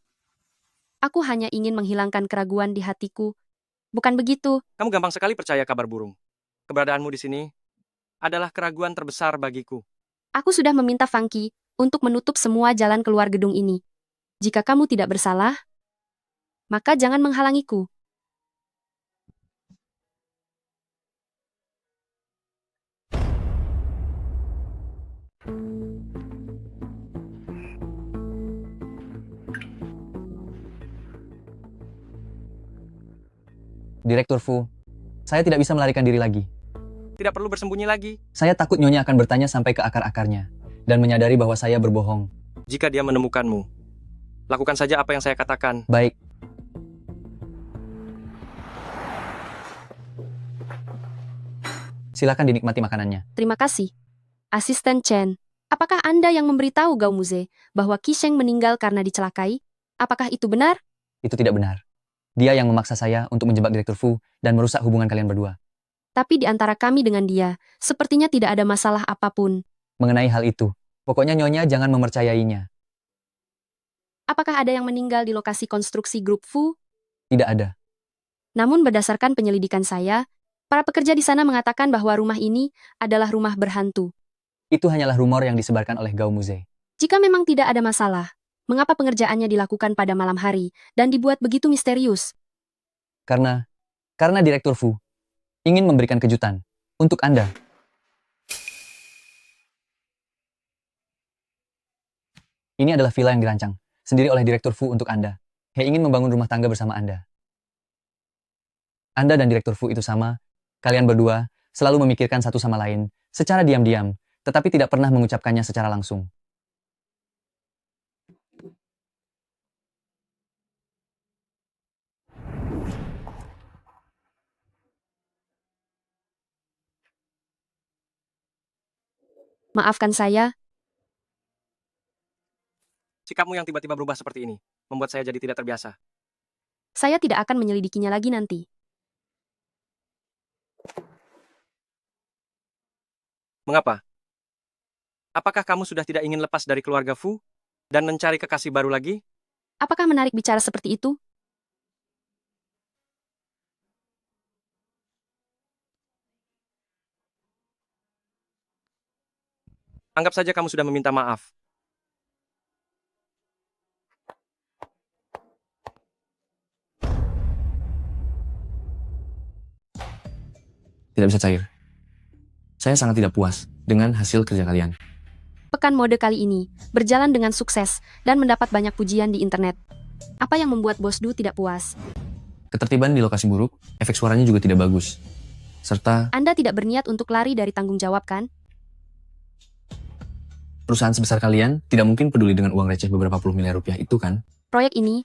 aku hanya ingin menghilangkan keraguan di hatiku. Bukan begitu? Kamu gampang sekali percaya kabar burung. Keberadaanmu di sini adalah keraguan terbesar bagiku. Aku sudah meminta Fangqi untuk menutup semua jalan keluar gedung ini. Jika kamu tidak bersalah, maka jangan menghalangiku. Direktur Fu, saya tidak bisa melarikan diri lagi. Tidak perlu bersembunyi lagi. Saya takut Nyonya akan bertanya sampai ke akar-akarnya, dan menyadari bahwa saya berbohong. Jika dia menemukanmu, lakukan saja apa yang saya katakan. Baik. Silakan dinikmati makanannya. Terima kasih. Asisten Chen, apakah Anda yang memberitahu Gao Muze bahwa Qisheng meninggal karena dicelakai? Apakah itu benar? Itu tidak benar. Dia yang memaksa saya untuk menjebak Direktur Fu dan merusak hubungan kalian berdua. Tapi di antara kami dengan dia, sepertinya tidak ada masalah apapun. Mengenai hal itu, pokoknya Nyonya jangan mempercayainya. Apakah ada yang meninggal di lokasi konstruksi grup Fu? Tidak ada. Namun berdasarkan penyelidikan saya, para pekerja di sana mengatakan bahwa rumah ini adalah rumah berhantu. Itu hanyalah rumor yang disebarkan oleh Gao Muze. Jika memang tidak ada masalah, mengapa pengerjaannya dilakukan pada malam hari dan dibuat begitu misterius? Karena Direktur Fu ingin memberikan kejutan untuk Anda. Ini adalah villa yang dirancang sendiri oleh Direktur Fu untuk Anda. He ingin membangun rumah tangga bersama Anda. Anda dan Direktur Fu itu sama. Kalian berdua selalu memikirkan satu sama lain secara diam-diam, tetapi tidak pernah mengucapkannya secara langsung. Maafkan saya, Sikapmu yang tiba-tiba berubah seperti ini membuat saya jadi tidak terbiasa. saya tidak akan menyelidikinya lagi nanti. Mengapa? Apakah kamu sudah tidak ingin lepas dari keluarga Fu dan mencari kekasih baru lagi? Apakah menarik bicara seperti itu? Anggap saja kamu sudah meminta maaf. Tidak bisa cair. Saya sangat tidak puas dengan hasil kerja kalian. Pekan mode kali ini berjalan dengan sukses dan mendapat banyak pujian di internet. Apa yang membuat Bos Du tidak puas? Ketertiban di lokasi buruk, efek suaranya juga tidak bagus. Serta Anda tidak berniat untuk lari dari tanggung jawab, kan? perusahaan sebesar kalian tidak mungkin peduli dengan uang receh beberapa puluh miliar rupiah itu kan? Proyek ini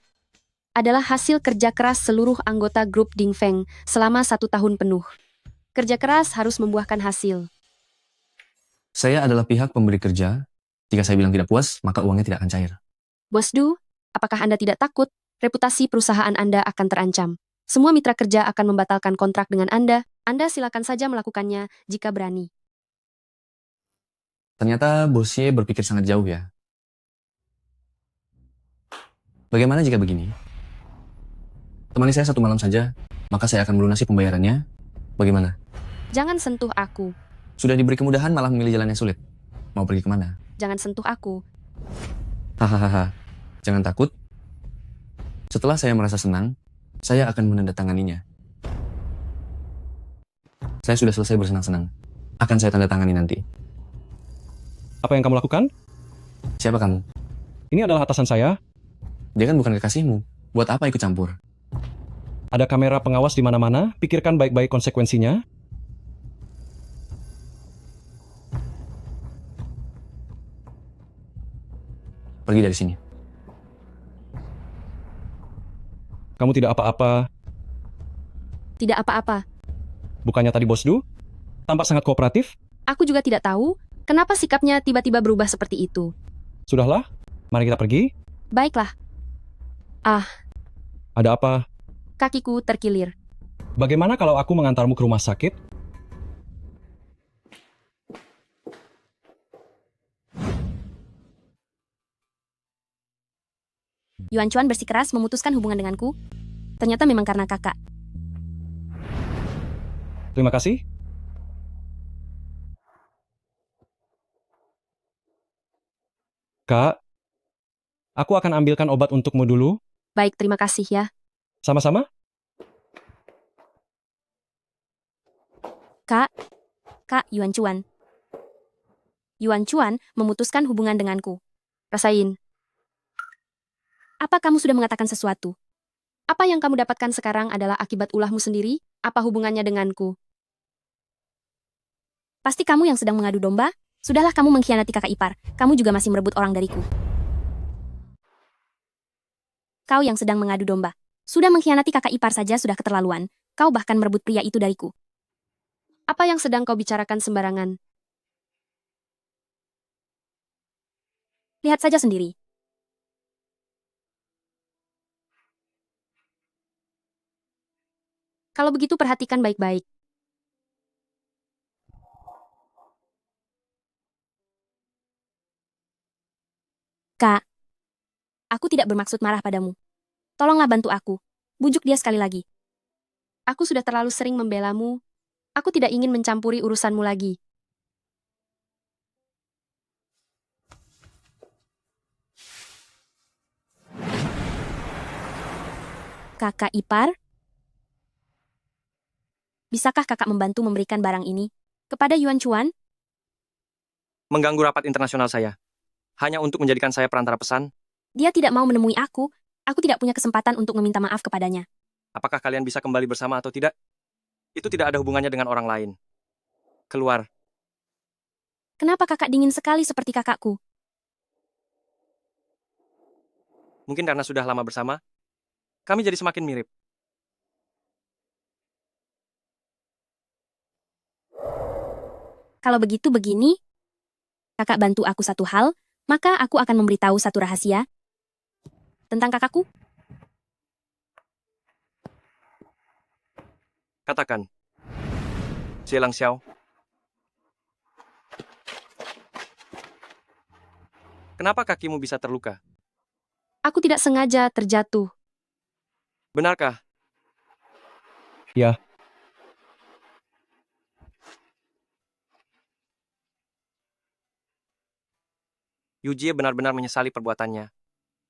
adalah hasil kerja keras seluruh anggota grup Dingfeng selama 1 tahun penuh. Kerja keras harus membuahkan hasil. Saya adalah pihak pemberi kerja. Jika saya bilang tidak puas, maka uangnya tidak akan cair. Bos Du, apakah Anda tidak takut reputasi perusahaan Anda akan terancam? Semua mitra kerja akan membatalkan kontrak dengan Anda. Anda silakan saja melakukannya jika berani. Ternyata Bosye berpikir sangat jauh ya. Bagaimana jika begini? Temani saya 1 malam saja, maka saya akan melunasi pembayarannya. Bagaimana? Jangan sentuh aku. Sudah diberi kemudahan malah memilih jalan yang sulit. Mau pergi kemana? Jangan sentuh aku. Hahaha. Jangan takut. Setelah saya merasa senang, saya akan menandatanganinya. Saya sudah selesai bersenang-senang. Akan saya tanda tangani nanti. Apa yang kamu lakukan? Siapa kamu? Ini adalah atasan saya. Dia kan bukan kekasihmu. Buat apa ikut campur? Ada kamera pengawas di mana-mana. Pikirkan baik-baik konsekuensinya. Pergi dari sini. Kamu tidak apa-apa. Tidak apa-apa. Bukannya tadi Bos Du? Tampak sangat kooperatif. Aku juga tidak tahu kenapa sikapnya tiba-tiba berubah seperti itu. Sudahlah, mari kita pergi. Baiklah. Ada apa? Kakiku terkilir. Bagaimana kalau aku mengantarmu ke rumah sakit? Yuan Chuan bersikeras memutuskan hubungan denganku. Ternyata memang karena kakak. Terima kasih. Kak, aku akan ambilkan obat untukmu dulu. Baik, terima kasih ya. Sama-sama? Kak Yuan Chuan. Yuan Chuan memutuskan hubungan denganku. Rasain. Apa kamu sudah mengatakan sesuatu? Apa yang kamu dapatkan sekarang adalah akibat ulahmu sendiri? Apa hubungannya denganku? Pasti kamu yang sedang mengadu domba? Sudahlah kamu mengkhianati kakak ipar. Kamu juga masih merebut orang dariku. Kau yang sedang mengadu domba. Sudah mengkhianati kakak ipar saja sudah keterlaluan. Kau bahkan merebut pria itu dariku. Apa yang sedang kau bicarakan sembarangan? Lihat saja sendiri. Kalau begitu perhatikan baik-baik. Kak, aku tidak bermaksud marah padamu. Tolonglah bantu aku. Bujuk dia sekali lagi. Aku sudah terlalu sering membelamu. Aku tidak ingin mencampuri urusanmu lagi. Kakak ipar? Bisakah kakak membantu memberikan barang ini kepada Yuan Chuan? Mengganggu rapat internasional saya. Hanya untuk menjadikan saya perantara pesan. Dia tidak mau menemui aku. Aku tidak punya kesempatan untuk meminta maaf kepadanya. Apakah kalian bisa kembali bersama atau tidak? Itu tidak ada hubungannya dengan orang lain. Keluar. Kenapa kakak dingin sekali seperti kakakku? Mungkin karena sudah lama bersama, kami jadi semakin mirip. Kalau begitu begini, kakak bantu aku satu hal, maka aku akan memberitahu satu rahasia tentang kakakku. Katakan. Xie Xiao. Kenapa kakimu bisa terluka? Aku tidak sengaja terjatuh. Benarkah? Ya. Yujie benar-benar menyesali perbuatannya.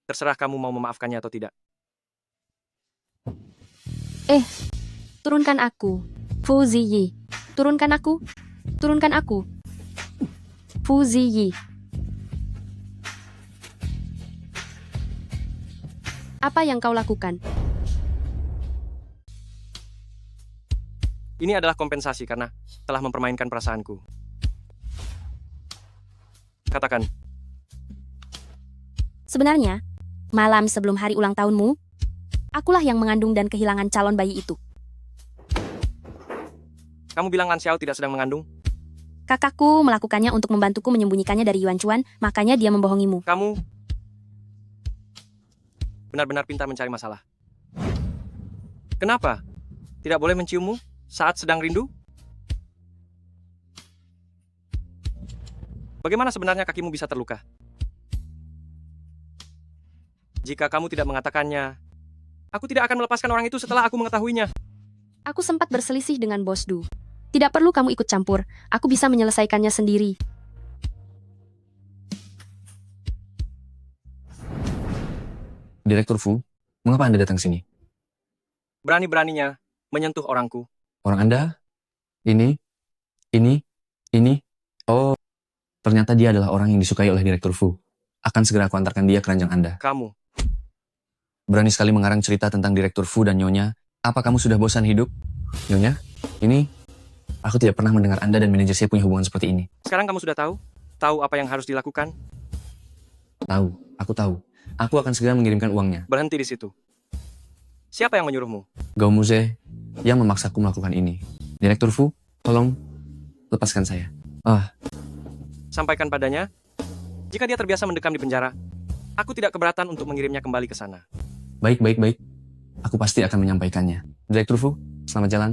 Terserah kamu mau memaafkannya atau tidak. Turunkan aku. Fu Ziyi. Turunkan aku. Turunkan aku. Fu Ziyi. Apa yang kau lakukan? Ini adalah kompensasi karena telah mempermainkan perasaanku. Katakan, Sebenarnya, malam sebelum hari ulang tahunmu, akulah yang mengandung dan kehilangan calon bayi itu. kamu bilang Lan Xiao tidak sedang mengandung? Kakakku melakukannya untuk membantuku menyembunyikannya dari Yuan Chuan, makanya dia membohongimu. Kamu benar-benar pintar mencari masalah. Kenapa? Tidak boleh menciummu saat sedang rindu? Bagaimana sebenarnya kakimu bisa terluka? Jika kamu tidak mengatakannya, aku tidak akan melepaskan orang itu setelah aku mengetahuinya. Aku sempat berselisih dengan Bos Du. Tidak perlu kamu ikut campur, aku bisa menyelesaikannya sendiri. Direktur Fu, mengapa Anda datang sini? Berani-beraninya menyentuh orangku. Orang Anda? Ini? Oh, ternyata dia adalah orang yang disukai oleh Direktur Fu. Akan segera aku antarkan dia ke ranjang Anda. Kamu. Berani sekali mengarang cerita tentang Direktur Fu dan Nyonya. Apa kamu sudah bosan hidup? Nyonya, ini... Aku tidak pernah mendengar Anda dan manajer saya punya hubungan seperti ini. Sekarang kamu sudah tahu? Tahu apa yang harus dilakukan? Tahu, aku tahu. Aku akan segera mengirimkan uangnya. Berhenti di situ. Siapa yang menyuruhmu? Gao Muze yang memaksaku melakukan ini. Direktur Fu, tolong lepaskan saya. Sampaikan padanya, jika dia terbiasa mendekam di penjara, aku tidak keberatan untuk mengirimnya kembali ke sana. Baik. Aku pasti akan menyampaikannya. Direktur Fu, selamat jalan.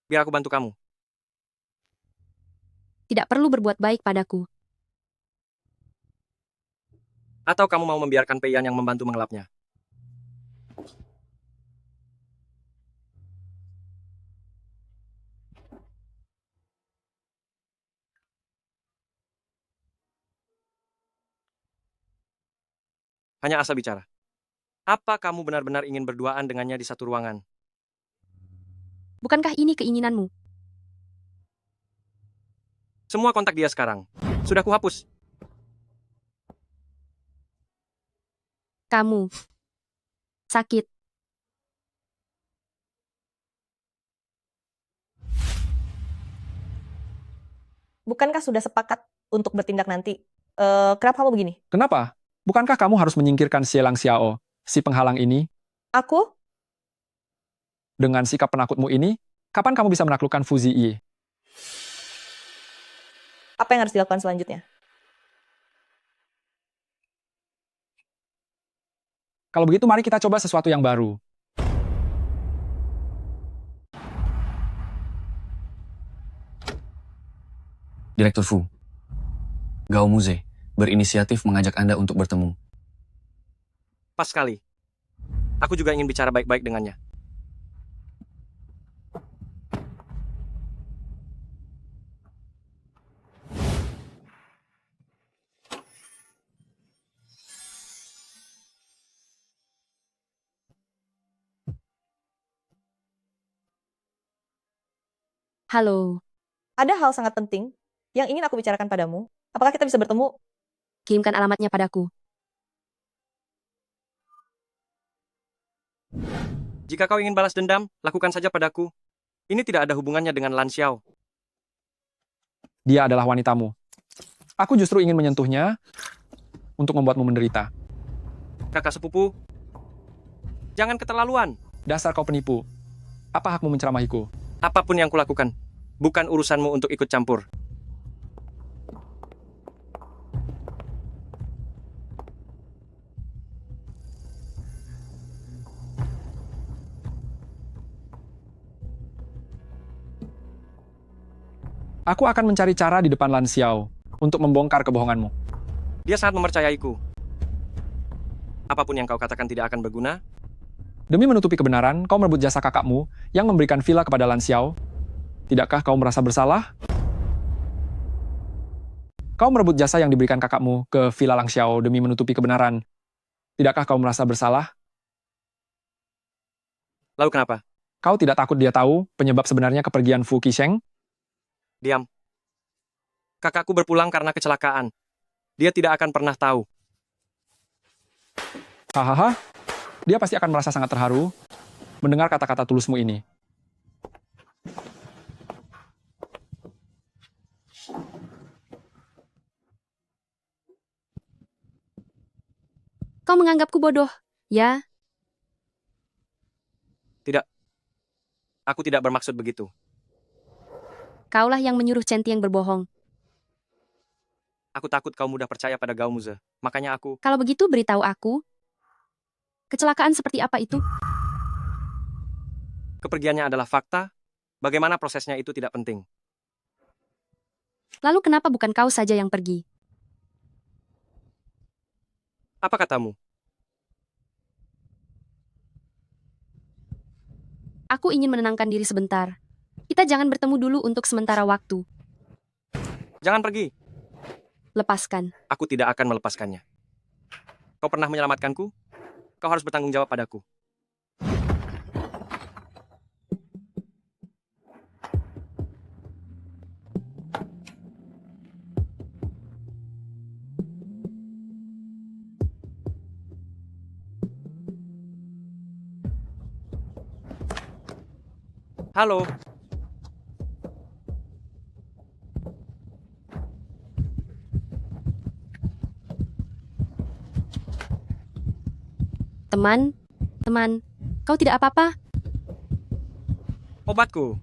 Biar aku bantu kamu. Tidak perlu berbuat baik padaku. Atau kamu mau membiarkan Pei Yan yang membantu mengelapnya? Hanya asal bicara. Apa kamu benar-benar ingin berduaan dengannya di satu ruangan? Bukankah ini keinginanmu? Semua kontak dia sekarang. Sudah kuhapus. Kamu sakit. Bukankah sudah sepakat untuk bertindak nanti? Kenapa kamu begini? Kenapa? Bukankah kamu harus menyingkirkan Xie Lang Xiao, si penghalang ini? Aku? Dengan sikap penakutmu ini, kapan kamu bisa menaklukkan Fu Ziyi? Apa yang harus dilakukan selanjutnya? Kalau begitu, mari kita coba sesuatu yang baru. Direktur Fu, Gao Muze berinisiatif mengajak Anda untuk bertemu. Pas sekali. Aku juga ingin bicara baik-baik dengannya. Halo, Ada hal sangat penting yang ingin aku bicarakan padamu. Apakah kita bisa bertemu? kirimkan alamatnya padaku. Jika kau ingin balas dendam, lakukan saja padaku. Ini tidak ada hubungannya dengan Lan Xiao. Dia adalah wanitamu. Aku justru ingin menyentuhnya untuk membuatmu menderita. Kakak sepupu, jangan keterlaluan. Dasar kau penipu. Apa hakmu menceramahiku? Apapun yang kulakukan, bukan urusanmu untuk ikut campur. Aku akan mencari cara di depan Lan Xiao untuk membongkar kebohonganmu. Dia sangat mempercayaiku. Apapun yang kau katakan tidak akan berguna. Demi menutupi kebenaran, kau merebut jasa kakakmu yang memberikan villa kepada Lan Xiao. Tidakkah kau merasa bersalah? Kau merebut jasa yang diberikan kakakmu ke villa Lang Xiao demi menutupi kebenaran. Tidakkah kau merasa bersalah? Lalu kenapa? Kau tidak takut dia tahu penyebab sebenarnya kepergian Fu Qisheng? Diam. Kakakku berpulang karena kecelakaan. Dia tidak akan pernah tahu. Hahaha, dia pasti akan merasa sangat terharu mendengar kata-kata tulusmu ini. Kau menganggapku bodoh, ya? Tidak. Aku tidak bermaksud begitu. Kaulah yang menyuruh Centieng berbohong. Aku takut kau mudah percaya pada Gao Muze. Makanya aku... Kalau begitu beritahu aku. Kecelakaan seperti apa itu? Kepergiannya adalah fakta. Bagaimana prosesnya itu tidak penting. Lalu kenapa bukan kau saja yang pergi? Apa katamu? Aku ingin menenangkan diri sebentar. Kita jangan bertemu dulu untuk sementara waktu. Jangan pergi. Lepaskan. Aku tidak akan melepaskannya. Kau pernah menyelamatkanku? Kau harus bertanggung jawab padaku. Halo. Teman, kau tidak apa-apa? Obatku.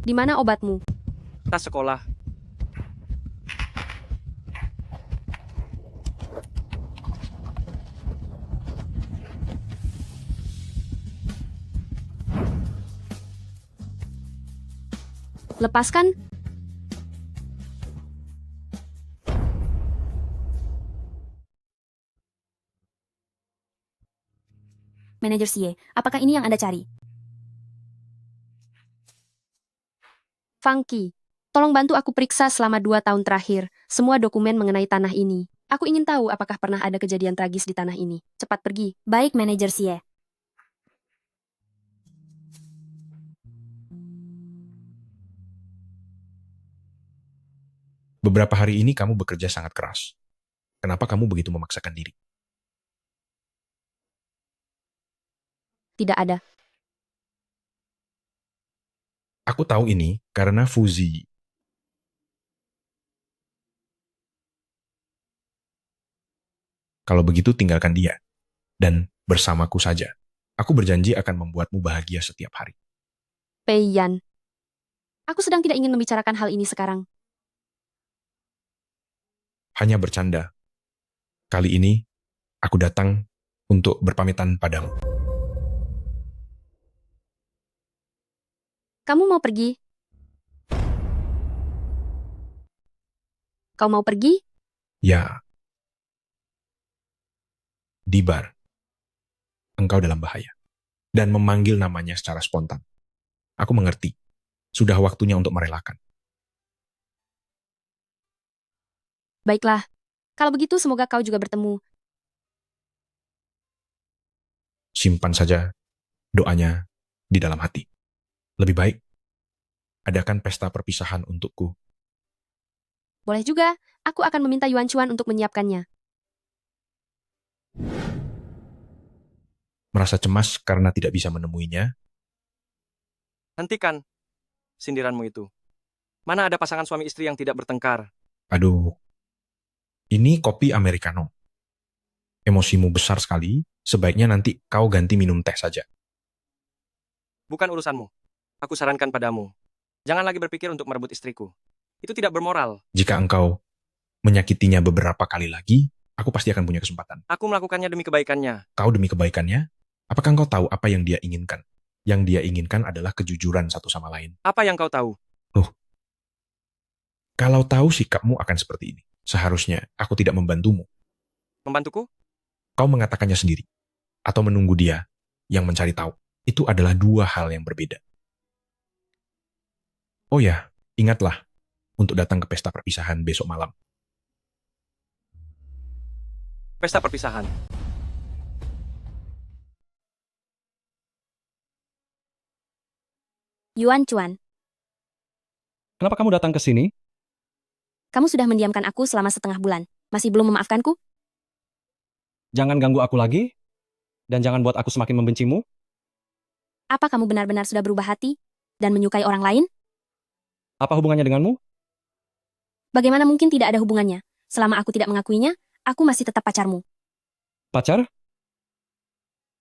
Di mana obatmu? Tas sekolah. Lepaskan. Manajer Xie, apakah ini yang Anda cari? Funky, tolong bantu aku periksa selama 2 tahun terakhir semua dokumen mengenai tanah ini. Aku ingin tahu apakah pernah ada kejadian tragis di tanah ini. Cepat pergi. Baik, Manajer Xie. Beberapa hari ini kamu bekerja sangat keras. Kenapa kamu begitu memaksakan diri? Tidak ada. Aku tahu ini karena Fuzi. Kalau begitu tinggalkan dia. Dan bersamaku saja. Aku berjanji akan membuatmu bahagia setiap hari. Pei Yan. Aku sedang tidak ingin membicarakan hal ini sekarang. Hanya bercanda. Kali ini, aku datang untuk berpamitan padamu. Kamu mau pergi? Kau mau pergi? Ya. Dibar. Engkau dalam bahaya. Dan memanggil namanya secara spontan. Aku mengerti. Sudah waktunya untuk merelakan. Baiklah. Kalau begitu semoga kau juga bertemu. Simpan saja doanya di dalam hati. Lebih baik, adakan pesta perpisahan untukku. Boleh juga, aku akan meminta Yuan Chuan untuk menyiapkannya. Merasa cemas karena tidak bisa menemuinya? Hentikan sindiranmu itu. Mana ada pasangan suami istri yang tidak bertengkar? Aduh, ini kopi Americano. Emosimu besar sekali, sebaiknya nanti kau ganti minum teh saja. Bukan urusanmu. Aku sarankan padamu. Jangan lagi berpikir untuk merebut istriku. Itu tidak bermoral. Jika engkau menyakitinya beberapa kali lagi, aku pasti akan punya kesempatan. Aku melakukannya demi kebaikannya. Kau demi kebaikannya? Apakah engkau tahu apa yang dia inginkan? Yang dia inginkan adalah kejujuran satu sama lain. Apa yang kau tahu? Kalau tahu sikapmu akan seperti ini, seharusnya aku tidak membantumu. Membantuku? Kau mengatakannya sendiri. Atau menunggu dia yang mencari tahu. Itu adalah dua hal yang berbeda. Oh ya, ingatlah untuk datang ke pesta perpisahan besok malam. Pesta perpisahan. Yuan Chuan, Kenapa kamu datang ke sini? kamu sudah mendiamkan aku selama setengah bulan. Masih belum memaafkanku? Jangan ganggu aku lagi, dan jangan buat aku semakin membencimu. Apa kamu benar-benar sudah berubah hati dan menyukai orang lain? Apa hubungannya denganmu? Bagaimana mungkin tidak ada hubungannya? Selama aku tidak mengakuinya, aku masih tetap pacarmu. Pacar?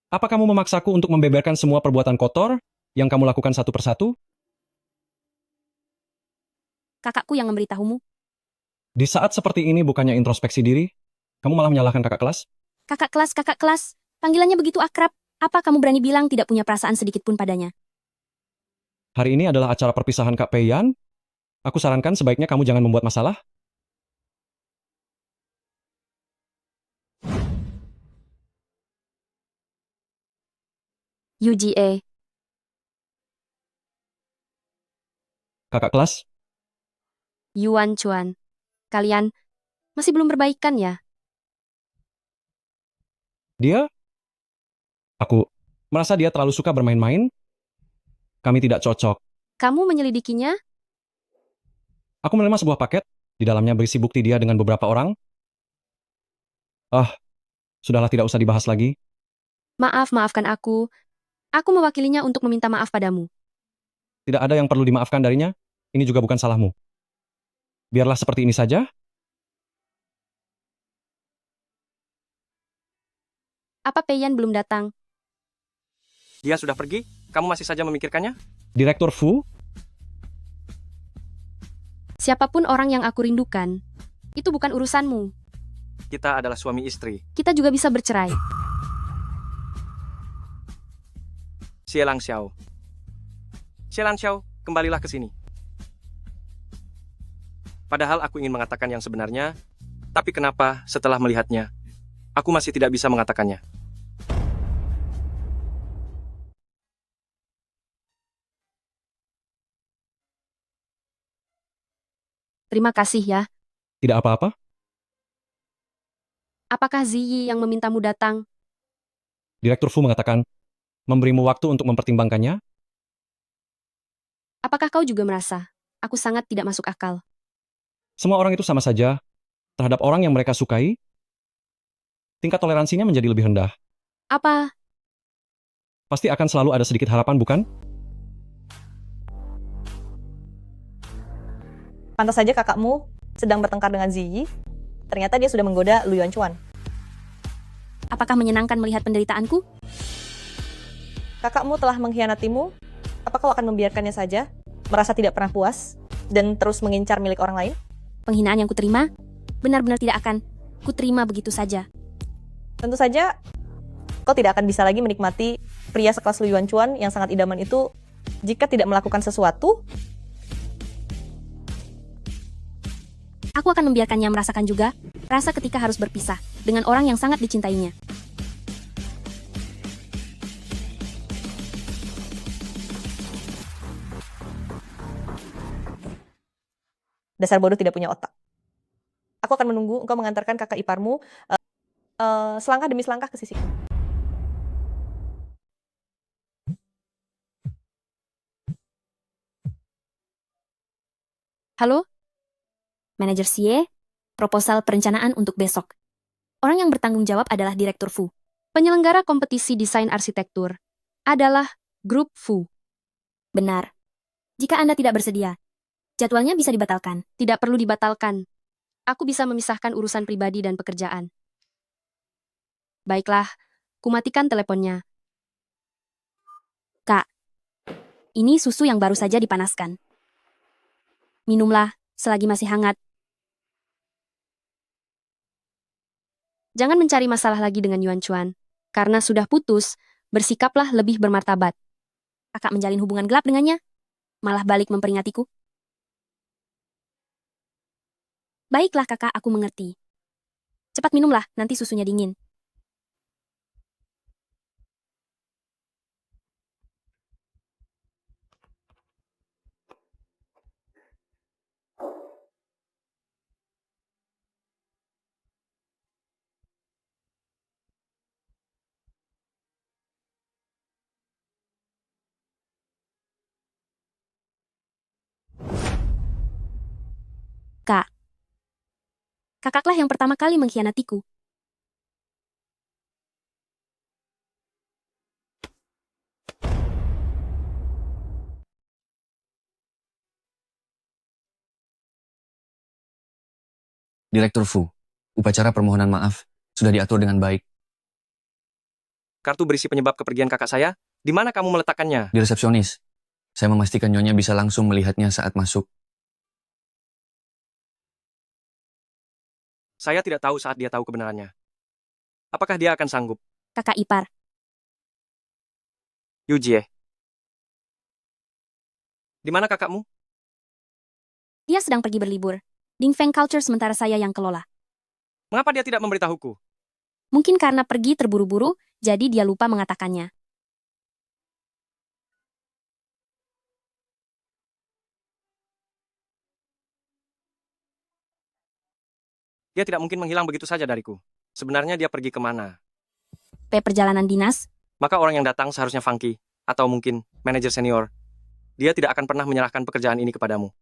Apa kamu memaksaku untuk membeberkan semua perbuatan kotor yang kamu lakukan satu persatu? Kakakku yang memberitahumu. Di saat seperti ini bukannya introspeksi diri, kamu malah menyalahkan kakak kelas? Kakak kelas. Panggilannya begitu akrab. Apa kamu berani bilang tidak punya perasaan sedikit pun padanya? Hari ini adalah acara perpisahan Kak Peiyan. Aku sarankan sebaiknya kamu jangan membuat masalah. UGA. Kakak kelas, Yuan Chuan. Kalian masih belum berbaikan ya? dia? Aku merasa dia terlalu suka bermain-main. Kami tidak cocok. Kamu menyelidikinya? Aku menerima sebuah paket, di dalamnya berisi bukti dia dengan beberapa orang. Sudahlah tidak usah dibahas lagi. Maafkan aku. Aku mewakilinya untuk meminta maaf padamu. Tidak ada yang perlu dimaafkan darinya. Ini juga bukan salahmu. Biarlah seperti ini saja. Apa Peiyan belum datang? Dia sudah pergi? Kamu masih saja memikirkannya? Direktur Fu, Siapapun orang yang aku rindukan, itu bukan urusanmu. Kita adalah suami istri. Kita juga bisa bercerai. Xielang Xiao. Xielang Xiao, kembalilah ke sini. Padahal aku ingin mengatakan yang sebenarnya, tapi kenapa setelah melihatnya, aku masih tidak bisa mengatakannya. Terima kasih ya. tidak apa-apa. Apakah Ziyi yang memintamu datang? Direktur Fu mengatakan, memberimu waktu untuk mempertimbangkannya. Apakah kau juga merasa? Aku sangat tidak masuk akal. Semua orang itu sama saja. Terhadap orang yang mereka sukai, tingkat toleransinya menjadi lebih rendah. Apa? Pasti akan selalu ada sedikit harapan, bukan? Pantas saja kakakmu sedang bertengkar dengan Ziyi. Ternyata dia sudah menggoda Lu Yuanchuan. Apakah menyenangkan melihat penderitaanku? Kakakmu telah mengkhianatimu. Apa kau akan membiarkannya saja? Merasa tidak pernah puas? Dan terus mengincar milik orang lain? Penghinaan yang kuterima, benar-benar tidak akan kuterima begitu saja. Tentu saja, kau tidak akan bisa lagi menikmati pria sekelas Lu Yuanchuan yang sangat idaman itu jika tidak melakukan sesuatu. Aku akan membiarkannya merasakan juga rasa ketika harus berpisah dengan orang yang sangat dicintainya. Dasar bodoh tidak punya otak. Aku akan menunggu engkau mengantarkan kakak iparmu selangkah demi selangkah ke sisiku. Halo? Manajer Xie, proposal perencanaan untuk besok. Orang yang bertanggung jawab adalah Direktur Fu. Penyelenggara kompetisi desain arsitektur adalah Grup Fu. Benar. Jika Anda tidak bersedia, jadwalnya bisa dibatalkan. Tidak perlu dibatalkan. Aku bisa memisahkan urusan pribadi dan pekerjaan. Baiklah, kumatikan teleponnya. Kak, ini susu yang baru saja dipanaskan. Minumlah selagi masih hangat. Jangan mencari masalah lagi dengan Yuan Chuan. Karena sudah putus, bersikaplah lebih bermartabat. Kakak menjalin hubungan gelap dengannya, malah balik memperingatiku. Baiklah kakak, aku mengerti. Cepat minumlah, nanti susunya dingin. Kak. Kakaklah yang pertama kali mengkhianatiku. Direktur Fu, upacara permohonan maaf sudah diatur dengan baik. Kartu berisi penyebab kepergian kakak saya, di mana kamu meletakkannya? Di resepsionis, saya memastikan Nyonya bisa langsung melihatnya saat masuk. Saya tidak tahu saat dia tahu kebenarannya. Apakah dia akan sanggup? Kakak ipar. Yujie. Di mana kakakmu? Dia sedang pergi berlibur. Dingfeng Culture sementara saya yang kelola. Mengapa dia tidak memberitahuku? Mungkin karena pergi terburu-buru, jadi dia lupa mengatakannya. Dia tidak mungkin menghilang begitu saja dariku. Sebenarnya dia pergi kemana? Perjalanan dinas, Maka orang yang datang seharusnya Funky, atau mungkin manajer senior. Dia tidak akan pernah menyerahkan pekerjaan ini kepadamu.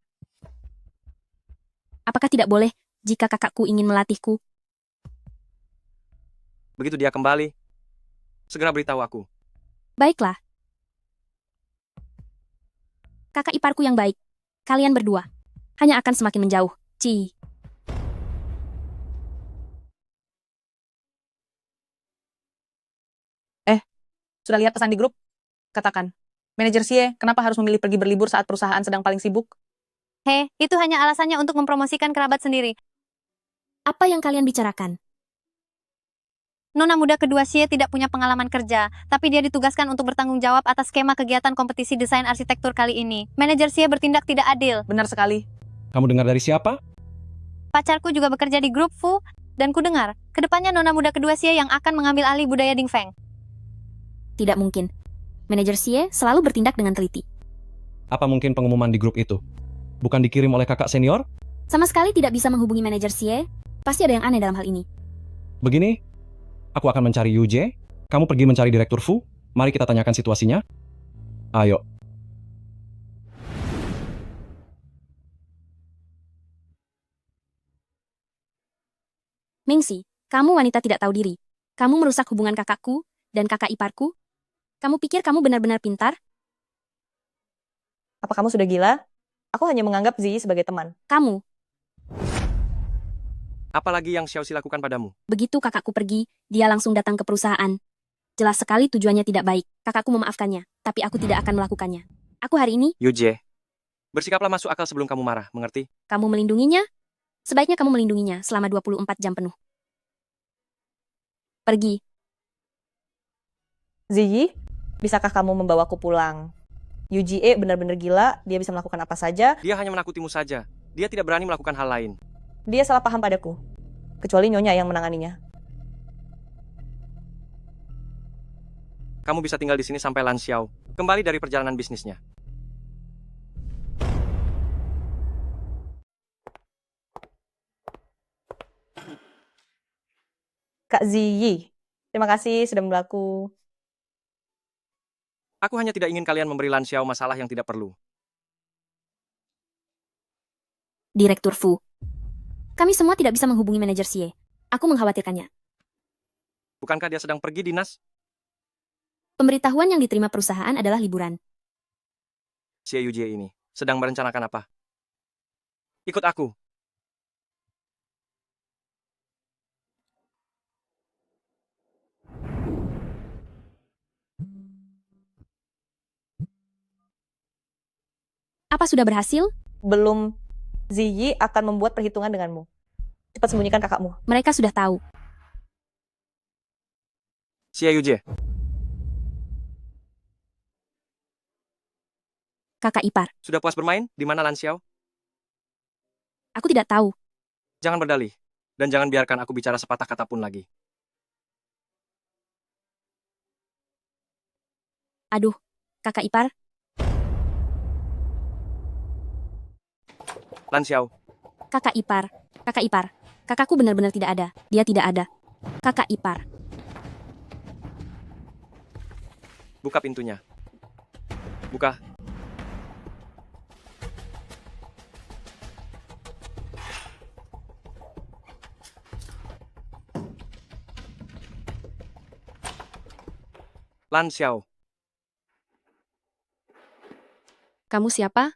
apakah tidak boleh jika kakakku ingin melatihku? Begitu dia kembali, segera beritahu aku. Baiklah. Kakak iparku yang baik. Kalian berdua hanya akan semakin menjauh. Ci. Sudah lihat pesan di grup? Katakan, manajer Sie, kenapa harus memilih pergi berlibur saat perusahaan sedang paling sibuk? Hei, itu hanya alasannya untuk mempromosikan kerabat sendiri. Apa yang kalian bicarakan? Nona muda kedua Sie tidak punya pengalaman kerja, tapi dia ditugaskan untuk bertanggung jawab atas skema kegiatan kompetisi desain arsitektur kali ini. Manajer Sie bertindak tidak adil. Benar sekali. Kamu dengar dari siapa? Pacarku juga bekerja di grup Fu, dan ku dengar, kedepannya nona muda kedua Sie yang akan mengambil alih budaya Dingfeng. Tidak mungkin. Manajer Sie selalu bertindak dengan teliti. Apa mungkin pengumuman di grup itu? Bukan dikirim oleh kakak senior? Sama sekali tidak bisa menghubungi manajer Sie. Pasti ada yang aneh dalam hal ini. Begini, aku akan mencari Yujie, kamu pergi mencari Direktur Fu, mari kita tanyakan situasinya. Ayo. Mingxi, kamu wanita tidak tahu diri. Kamu merusak hubungan kakakku dan kakak iparku. Kamu pikir kamu benar-benar pintar? Apa kamu sudah gila? Aku hanya menganggap Ziyi sebagai teman. Kamu, Apalagi yang Xiaoxi lakukan padamu? begitu kakakku pergi, dia langsung datang ke perusahaan. Jelas sekali tujuannya tidak baik. Kakakku memaafkannya, tapi aku tidak akan melakukannya. Aku hari ini, Yujie, bersikaplah masuk akal sebelum kamu marah, mengerti? kamu melindunginya? Sebaiknya kamu melindunginya selama 24 jam penuh. Pergi. Ziyi, bisakah kamu membawaku pulang? Yujie benar-benar gila, dia bisa melakukan apa saja. Dia hanya menakutimu saja. Dia tidak berani melakukan hal lain. Dia salah paham padaku. Kecuali Nyonya yang menanganinya. Kamu bisa tinggal di sini sampai Lan Xiao kembali dari perjalanan bisnisnya. Kak Ziyi, terima kasih sudah membelaku. Aku hanya tidak ingin kalian memberi Lan Xiao masalah yang tidak perlu. Direktur Fu. Kami semua tidak bisa menghubungi manajer Sie. Aku mengkhawatirkannya. Bukankah dia sedang pergi dinas? Pemberitahuan yang diterima perusahaan adalah liburan. Si Yujie ini sedang merencanakan apa? Ikut aku. Apa sudah berhasil? Belum, Ziyi akan membuat perhitungan denganmu. Cepat sembunyikan kakakmu. Mereka sudah tahu. Si Yujie, Kakak ipar. sudah puas bermain? Di mana Lan Xiao? Aku tidak tahu. Jangan berdalih. Dan jangan biarkan aku bicara sepatah kata pun lagi. Aduh, kakak ipar. Lan Xiao, Kakak ipar. Kakak ipar. Kakakku benar-benar tidak ada. Dia tidak ada. Kakak ipar. buka pintunya. Buka. Lan Xiao, Kamu siapa?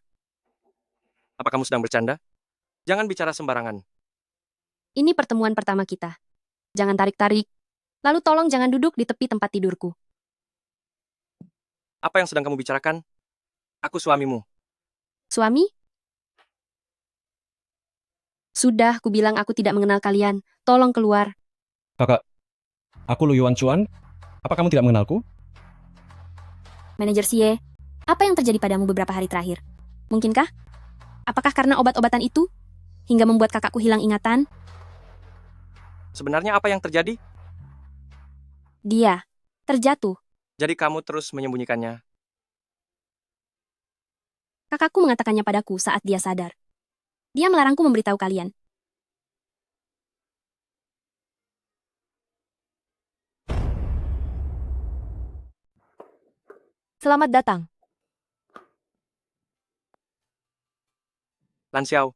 apa kamu sedang bercanda? Jangan bicara sembarangan. Ini pertemuan pertama kita. Jangan tarik-tarik. Lalu tolong jangan duduk di tepi tempat tidurku. Apa yang sedang kamu bicarakan? Aku suamimu. Suami? Sudah, ku bilang aku tidak mengenal kalian. Tolong keluar. Kakak, aku Lu Yuan Chuan. Apa kamu tidak mengenalku? Manajer Xie, apa yang terjadi padamu beberapa hari terakhir? Mungkinkah? Apakah karena obat-obatan itu? Hingga membuat kakakku hilang ingatan? Sebenarnya apa yang terjadi? Dia terjatuh. Jadi kamu terus menyembunyikannya. Kakakku mengatakannya padaku saat dia sadar. Dia melarangku memberitahu kalian. Selamat datang. Lan Xiao,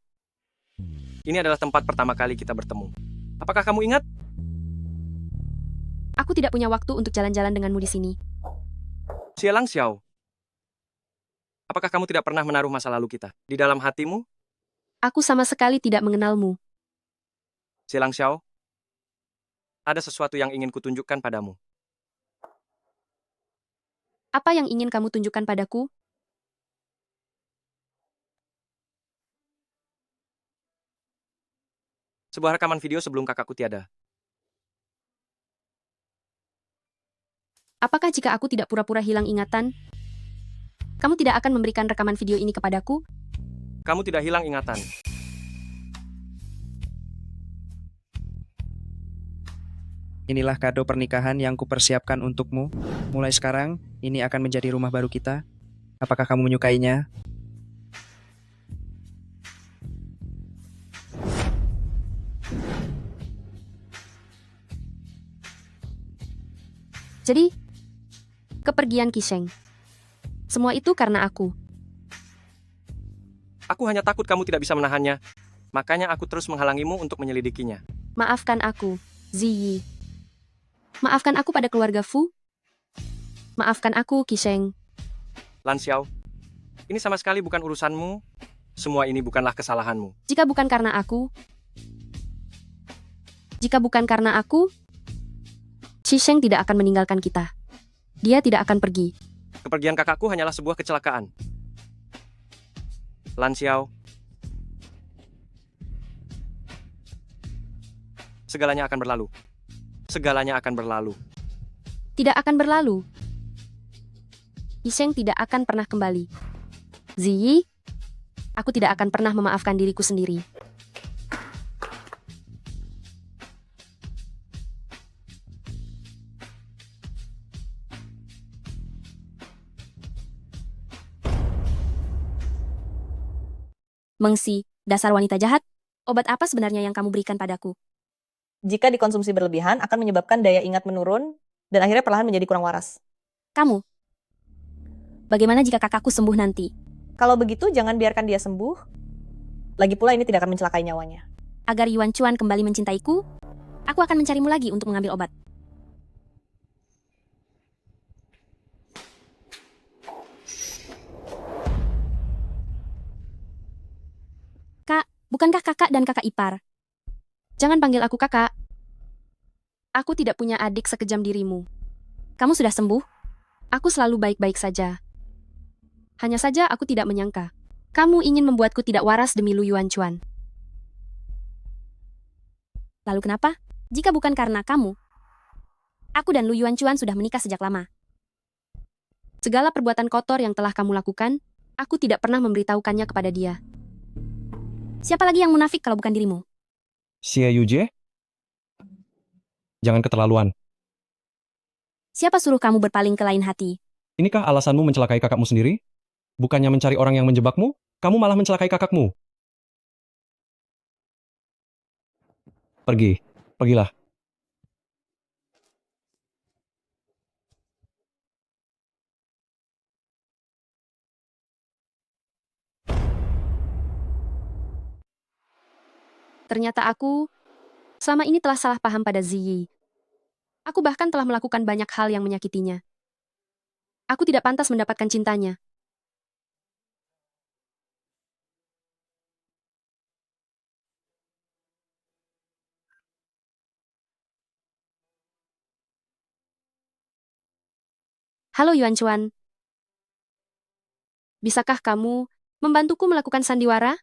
ini adalah tempat pertama kali kita bertemu. Apakah kamu ingat? Aku tidak punya waktu untuk jalan-jalan denganmu di sini. Lang Xiao, apakah kamu tidak pernah menaruh masa lalu kita di dalam hatimu? Aku sama sekali tidak mengenalmu. Lang Xiao, ada sesuatu yang ingin kutunjukkan padamu. Apa yang ingin kamu tunjukkan padaku? Sebuah rekaman video sebelum kakakku tiada. Apakah jika aku tidak pura-pura hilang ingatan, kamu tidak akan memberikan rekaman video ini kepadaku? Kamu tidak hilang ingatan. Inilah kado pernikahan yang kupersiapkan untukmu. Mulai sekarang, ini akan menjadi rumah baru kita. Apakah kamu menyukainya? Jadi, kepergian Qisheng. Semua itu karena aku. Aku hanya takut kamu tidak bisa menahannya. Makanya aku terus menghalangimu untuk menyelidikinya. Maafkan aku, Ziyi. Maafkan aku pada keluarga Fu. Maafkan aku, Qisheng. Lan Xiao, ini sama sekali bukan urusanmu. Semua ini bukanlah kesalahanmu. Jika bukan karena aku, Qisheng tidak akan meninggalkan kita. Dia tidak akan pergi. Kepergian kakakku hanyalah sebuah kecelakaan. Lan Xiao, segalanya akan berlalu. Segalanya akan berlalu. Tidak akan berlalu. Qisheng tidak akan pernah kembali. Ziyi, aku tidak akan pernah memaafkan diriku sendiri. Mengsi, dasar wanita jahat. Obat apa sebenarnya yang kamu berikan padaku? Jika dikonsumsi berlebihan, akan menyebabkan daya ingat menurun, dan akhirnya perlahan menjadi kurang waras. Kamu? Bagaimana jika kakakku sembuh nanti? Kalau begitu, jangan biarkan dia sembuh. Lagi pula ini tidak akan mencelakai nyawanya. Agar Yuan Chuan kembali mencintaiku, aku akan mencarimu lagi untuk mengambil obat. Kak, bukankah kakak dan kakak ipar? Jangan panggil aku kakak. Aku tidak punya adik sekejam dirimu. Kamu sudah sembuh? Aku selalu baik-baik saja. Hanya saja aku tidak menyangka. Kamu ingin membuatku tidak waras demi Lu Yuan Chuan. Lalu kenapa? Jika bukan karena kamu, aku dan Lu Yuan Chuan sudah menikah sejak lama. Segala perbuatan kotor yang telah kamu lakukan, aku tidak pernah memberitahukannya kepada dia. Siapa lagi yang munafik kalau bukan dirimu? Xie Yujie? Jangan keterlaluan. Siapa suruh kamu berpaling ke lain hati? Inikah alasanmu mencelakai kakakmu sendiri? Bukannya mencari orang yang menjebakmu, kamu malah mencelakai kakakmu. Pergilah. Ternyata aku selama ini telah salah paham pada Ziyi. Aku bahkan telah melakukan banyak hal yang menyakitinya. Aku tidak pantas mendapatkan cintanya. Halo Yuan Chuan. Bisakah kamu membantuku melakukan sandiwara?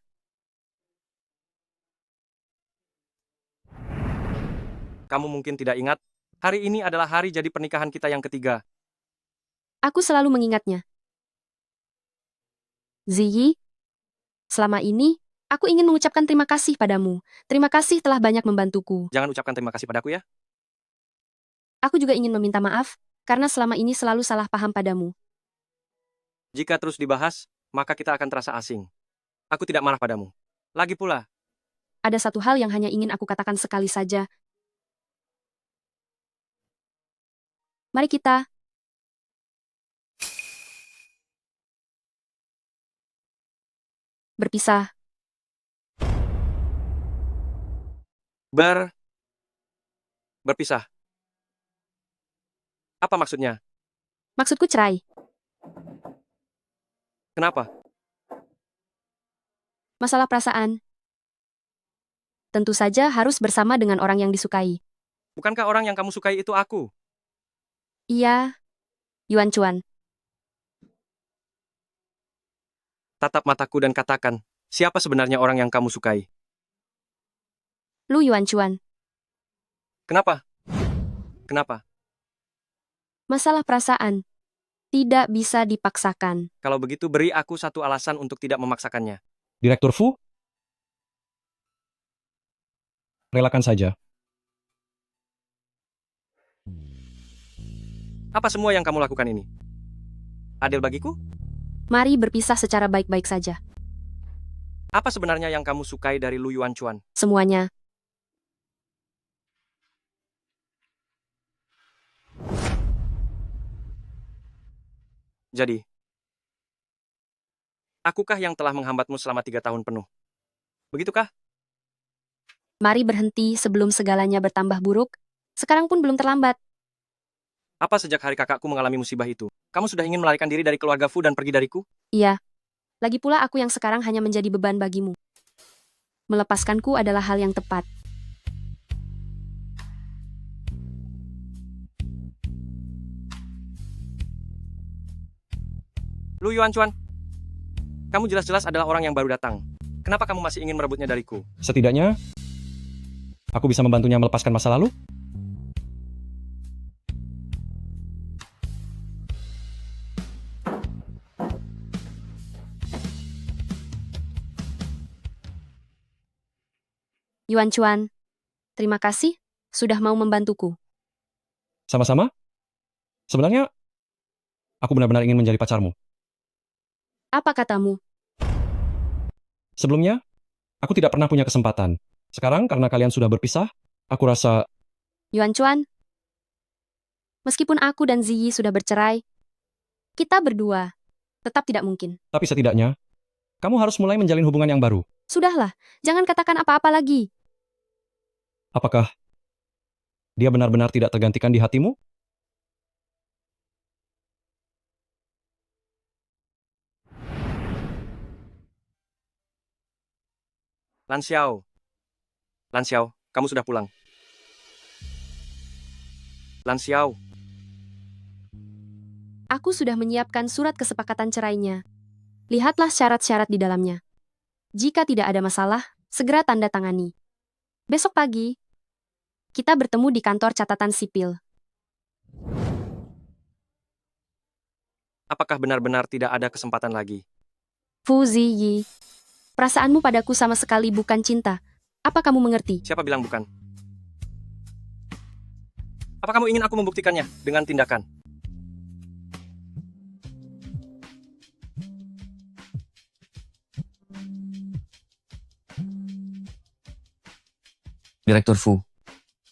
Kamu mungkin tidak ingat, hari ini adalah hari jadi pernikahan kita yang ketiga. Aku selalu mengingatnya. Ziyi, selama ini, aku ingin mengucapkan terima kasih padamu. Terima kasih telah banyak membantuku. Jangan ucapkan terima kasih padaku ya. Aku juga ingin meminta maaf, karena selama ini selalu salah paham padamu. Jika terus dibahas, maka kita akan terasa asing. Aku tidak marah padamu. Lagi pula, Ada satu hal yang hanya ingin aku katakan sekali saja. Mari kita berpisah. berpisah. Apa maksudnya? Maksudku cerai. Kenapa? Masalah perasaan. Tentu saja harus bersama dengan orang yang disukai. Bukankah orang yang kamu sukai itu aku? Iya, Yuan Chuan. Tatap mataku dan katakan, siapa sebenarnya orang yang kamu sukai? Lu Yuan Chuan. Kenapa? Kenapa? Masalah perasaan. Tidak bisa dipaksakan. Kalau begitu beri aku satu alasan untuk tidak memaksakannya. Direktur Fu? Relakan saja. Apa semua yang kamu lakukan ini? Adil bagiku? Mari berpisah secara baik-baik saja. Apa sebenarnya yang kamu sukai dari Lu Yuan Chuan? Semuanya. Jadi, akukah yang telah menghambatmu selama 3 tahun penuh? Begitukah? Mari berhenti sebelum segalanya bertambah buruk. Sekarang pun belum terlambat. Apa sejak hari kakakku mengalami musibah itu, kamu sudah ingin melarikan diri dari keluarga Fu dan pergi dariku? Iya. Lagi pula aku yang sekarang hanya menjadi beban bagimu. Melepaskanku adalah hal yang tepat. Lu Yuan Chuan, kamu jelas-jelas adalah orang yang baru datang. Kenapa kamu masih ingin merebutnya dariku? Setidaknya, aku bisa membantunya melepaskan masa lalu. Yuan Chuan, terima kasih sudah mau membantuku. Sama-sama. Sebenarnya, aku benar-benar ingin menjadi pacarmu. Apa katamu? Sebelumnya, aku tidak pernah punya kesempatan. Sekarang, karena kalian sudah berpisah, aku rasa Yuan Chuan, meskipun aku dan Ziyi sudah bercerai, kita berdua tetap tidak mungkin. tapi setidaknya, kamu harus mulai menjalin hubungan yang baru. Sudahlah, jangan katakan apa-apa lagi. Apakah dia benar-benar tidak tergantikan di hatimu? Lan Xiao. Lan Xiao, kamu sudah pulang. Lan Xiao, Aku sudah menyiapkan surat kesepakatan cerainya. Lihatlah syarat-syarat di dalamnya. Jika tidak ada masalah, segera tanda tangani. Besok pagi, kita bertemu di kantor catatan sipil. apakah benar-benar tidak ada kesempatan lagi? Fu Ziyi, perasaanmu padaku sama sekali bukan cinta. Apa kamu mengerti? Siapa bilang bukan? Apa kamu ingin aku membuktikannya dengan tindakan? Direktur Fu,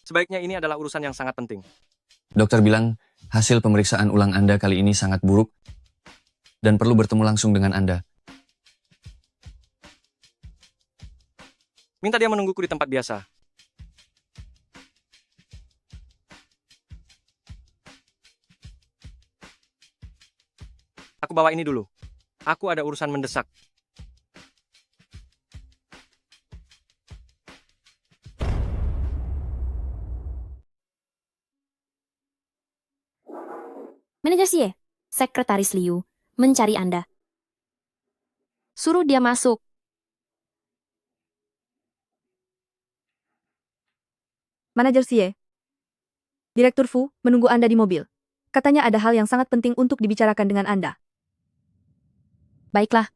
Sebaiknya ini adalah urusan yang sangat penting. dokter bilang hasil pemeriksaan ulang Anda kali ini sangat buruk dan perlu bertemu langsung dengan Anda. Minta dia menungguku di tempat biasa. bawa ini dulu. Aku ada urusan mendesak. Manajer Xie, Sekretaris Liu, mencari Anda. Suruh dia masuk. Manajer Xie. Direktur Fu menunggu Anda di mobil. Katanya ada hal yang sangat penting untuk dibicarakan dengan Anda. Baiklah.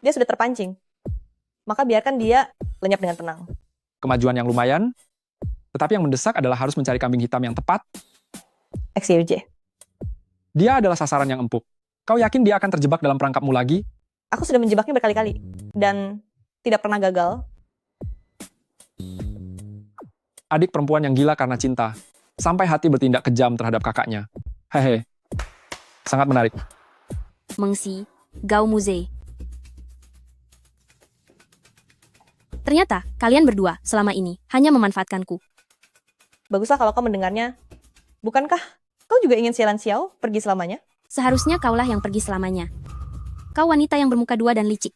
Dia sudah terpancing. Maka biarkan dia lenyap dengan tenang. Kemajuan yang lumayan, tetapi yang mendesak adalah harus mencari kambing hitam yang tepat. XYJ. Dia adalah sasaran yang empuk. Kau yakin dia akan terjebak dalam perangkapmu lagi? Aku sudah menjebaknya berkali-kali. Dan tidak pernah gagal. Adik perempuan yang gila karena cinta. Sampai hati bertindak kejam terhadap kakaknya. Hehe. Sangat menarik. Mengsi, Gao Muze. Ternyata, kalian berdua selama ini hanya memanfaatkanku. Baguslah kalau kau mendengarnya. Bukankah kau juga ingin Xielan Xiao pergi selamanya? Seharusnya kaulah yang pergi selamanya. Kau wanita yang bermuka dua dan licik.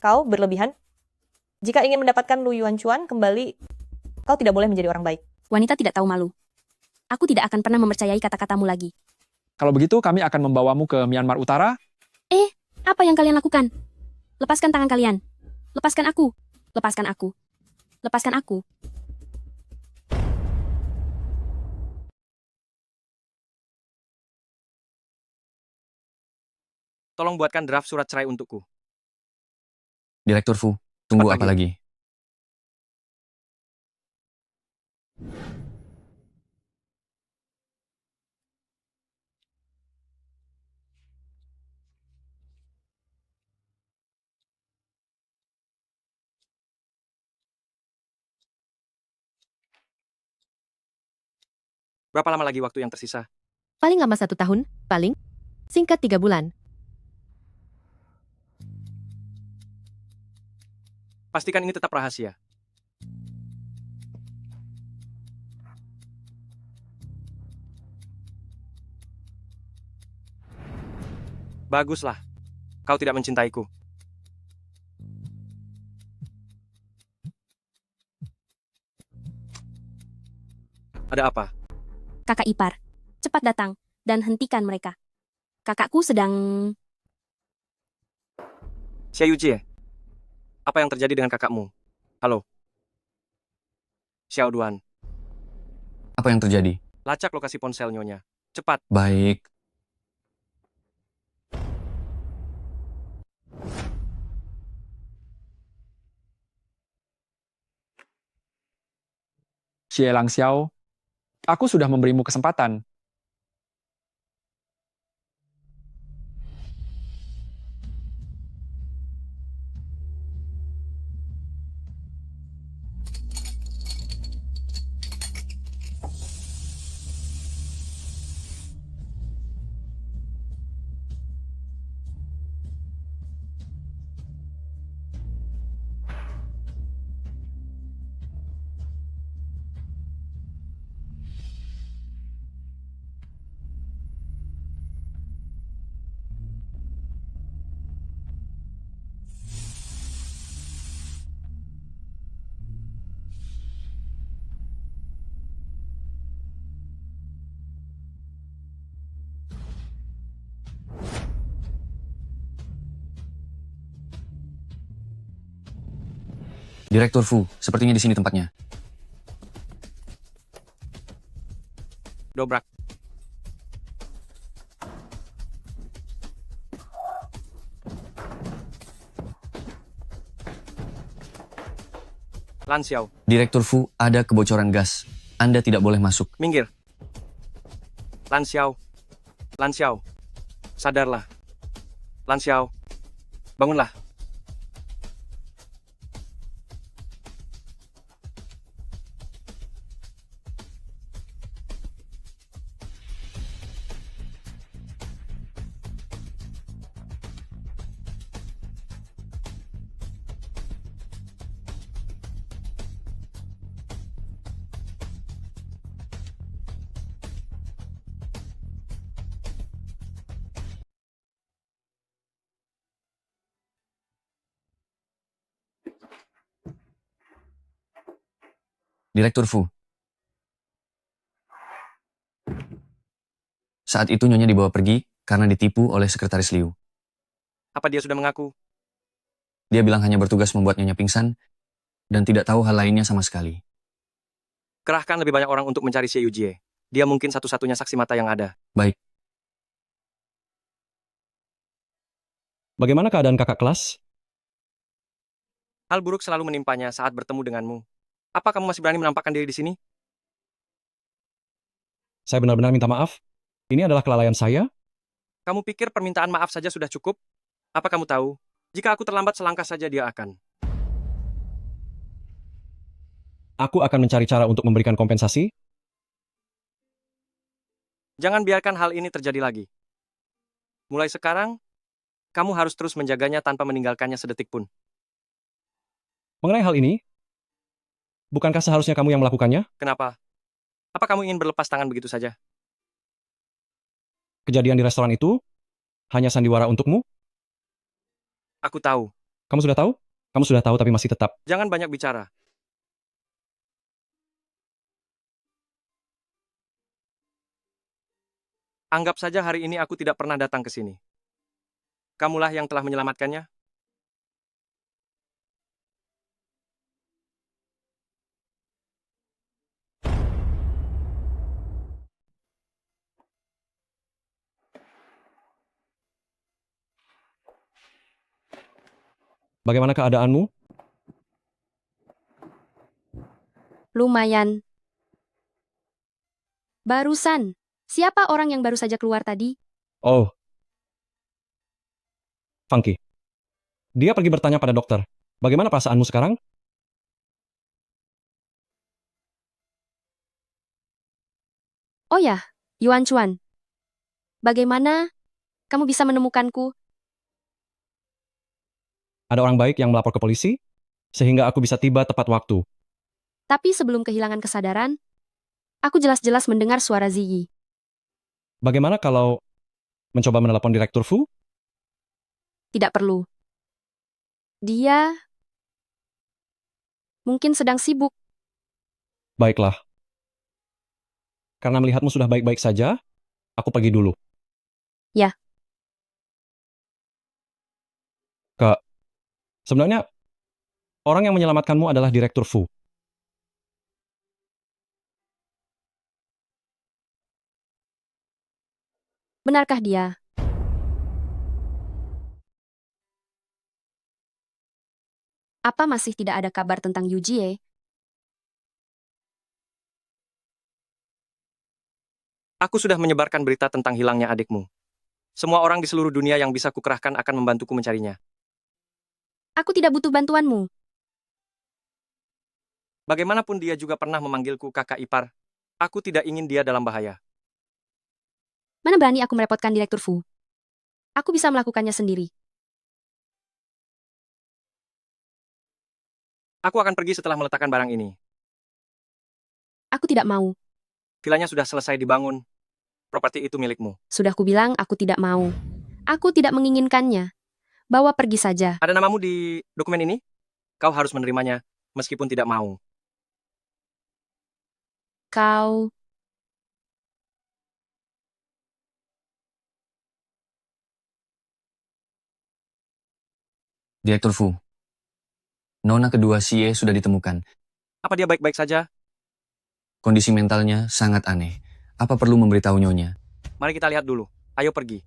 Kau berlebihan. Jika ingin mendapatkan Lu Yuanchuan kembali, kau tidak boleh menjadi orang baik. Wanita tidak tahu malu. Aku tidak akan pernah mempercayai kata-katamu lagi. Kalau begitu, kami akan membawamu ke Myanmar Utara. Apa yang kalian lakukan? Lepaskan tangan kalian. Lepaskan aku. Lepaskan aku. Lepaskan aku. Tolong buatkan draft surat cerai untukku. Direktur Fu, tunggu apa lagi? Berapa lama lagi waktu yang tersisa? Paling lama 1 tahun, paling singkat 3 bulan. Pastikan ini tetap rahasia. Baguslah. Kau tidak mencintaiku. Ada apa? Kakak ipar, cepat datang dan hentikan mereka. Kakakku sedang... Xia Yujie, apa yang terjadi dengan kakakmu? Halo? Xiao Duan, Apa yang terjadi? lacak lokasi ponsel nyonya. Cepat. Baik. Xie Lang Xiao, aku sudah memberimu kesempatan. Direktur Fu, sepertinya di sini tempatnya. Dobrak. Lan Xiao, Direktur Fu, ada kebocoran gas. Anda tidak boleh masuk. minggir. Lan Xiao. Lan Xiao. Sadarlah. Lan Xiao. Bangunlah. Direktur Fu. Saat itu Nyonya dibawa pergi karena ditipu oleh sekretaris Liu. Apa dia sudah mengaku? Dia bilang hanya bertugas membuat Nyonya pingsan dan tidak tahu hal lainnya sama sekali. Kerahkan lebih banyak orang untuk mencari Xie Yujie. Dia mungkin satu-satunya saksi mata yang ada. Baik, Bagaimana keadaan kakak kelas? Hal buruk selalu menimpanya saat bertemu denganmu. Apa kamu masih berani menampakkan diri di sini? Saya benar-benar minta maaf. Ini adalah kelalaian saya. Kamu pikir permintaan maaf saja sudah cukup? Apa kamu tahu? Jika aku terlambat selangkah saja dia akan. Aku akan mencari cara untuk memberikan kompensasi. Jangan biarkan hal ini terjadi lagi. Mulai sekarang, kamu harus terus menjaganya tanpa meninggalkannya sedetik pun. Mengenai hal ini, bukankah seharusnya kamu yang melakukannya? Kenapa? Apa kamu ingin berlepas tangan begitu saja? Kejadian di restoran itu hanya sandiwara untukmu? Aku tahu. Kamu sudah tahu? Kamu sudah tahu tapi masih tetap. Jangan banyak bicara. Anggap saja hari ini aku tidak pernah datang ke sini. Kamulah yang telah menyelamatkannya. Bagaimana keadaanmu? Lumayan. Barusan. Siapa orang yang baru saja keluar tadi? Oh. Funky. Dia pergi bertanya pada dokter. Bagaimana perasaanmu sekarang? Oh ya, Yuan Chuan. Bagaimana kamu bisa menemukanku? Ada orang baik yang melapor ke polisi, sehingga aku bisa tiba tepat waktu. Tapi sebelum kehilangan kesadaran, aku jelas-jelas mendengar suara Ziyi. Bagaimana kalau mencoba menelepon Direktur Fu? Tidak perlu. Dia mungkin sedang sibuk. Baiklah. Karena melihatmu sudah baik-baik saja, aku pergi dulu. Ya. Kak, sebenarnya orang yang menyelamatkanmu adalah Direktur Fu. Benarkah dia? Apa masih tidak ada kabar tentang Yujie? Aku sudah menyebarkan berita tentang hilangnya adikmu. Semua orang di seluruh dunia yang bisa kukerahkan akan membantuku mencarinya. Aku tidak butuh bantuanmu. Bagaimanapun dia juga pernah memanggilku kakak ipar. Aku tidak ingin dia dalam bahaya. Mana berani aku merepotkan Direktur Fu? Aku bisa melakukannya sendiri. Aku akan pergi setelah meletakkan barang ini. Aku tidak mau. Vilanya sudah selesai dibangun. Properti itu milikmu. Sudah kubilang aku tidak mau. Aku tidak menginginkannya. Bawa pergi saja. Ada namamu di dokumen ini? Kau harus menerimanya, meskipun tidak mau. Kau... Direktur Fu. Nona kedua Xie sudah ditemukan. Apa dia baik-baik saja? Kondisi mentalnya sangat aneh. Apa perlu memberitahu Nyonya? Mari kita lihat dulu. Ayo pergi.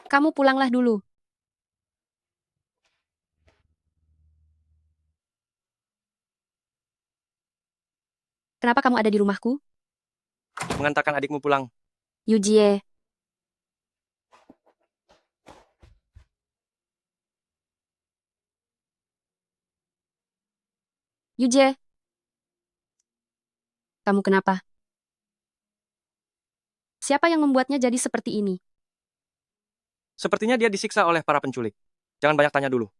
Kamu pulanglah dulu. Kenapa kamu ada di rumahku? Mengantarkan adikmu pulang. Yujie. Yujie. Kamu kenapa? Siapa yang membuatnya jadi seperti ini? Sepertinya dia disiksa oleh para penculik. Jangan banyak tanya dulu.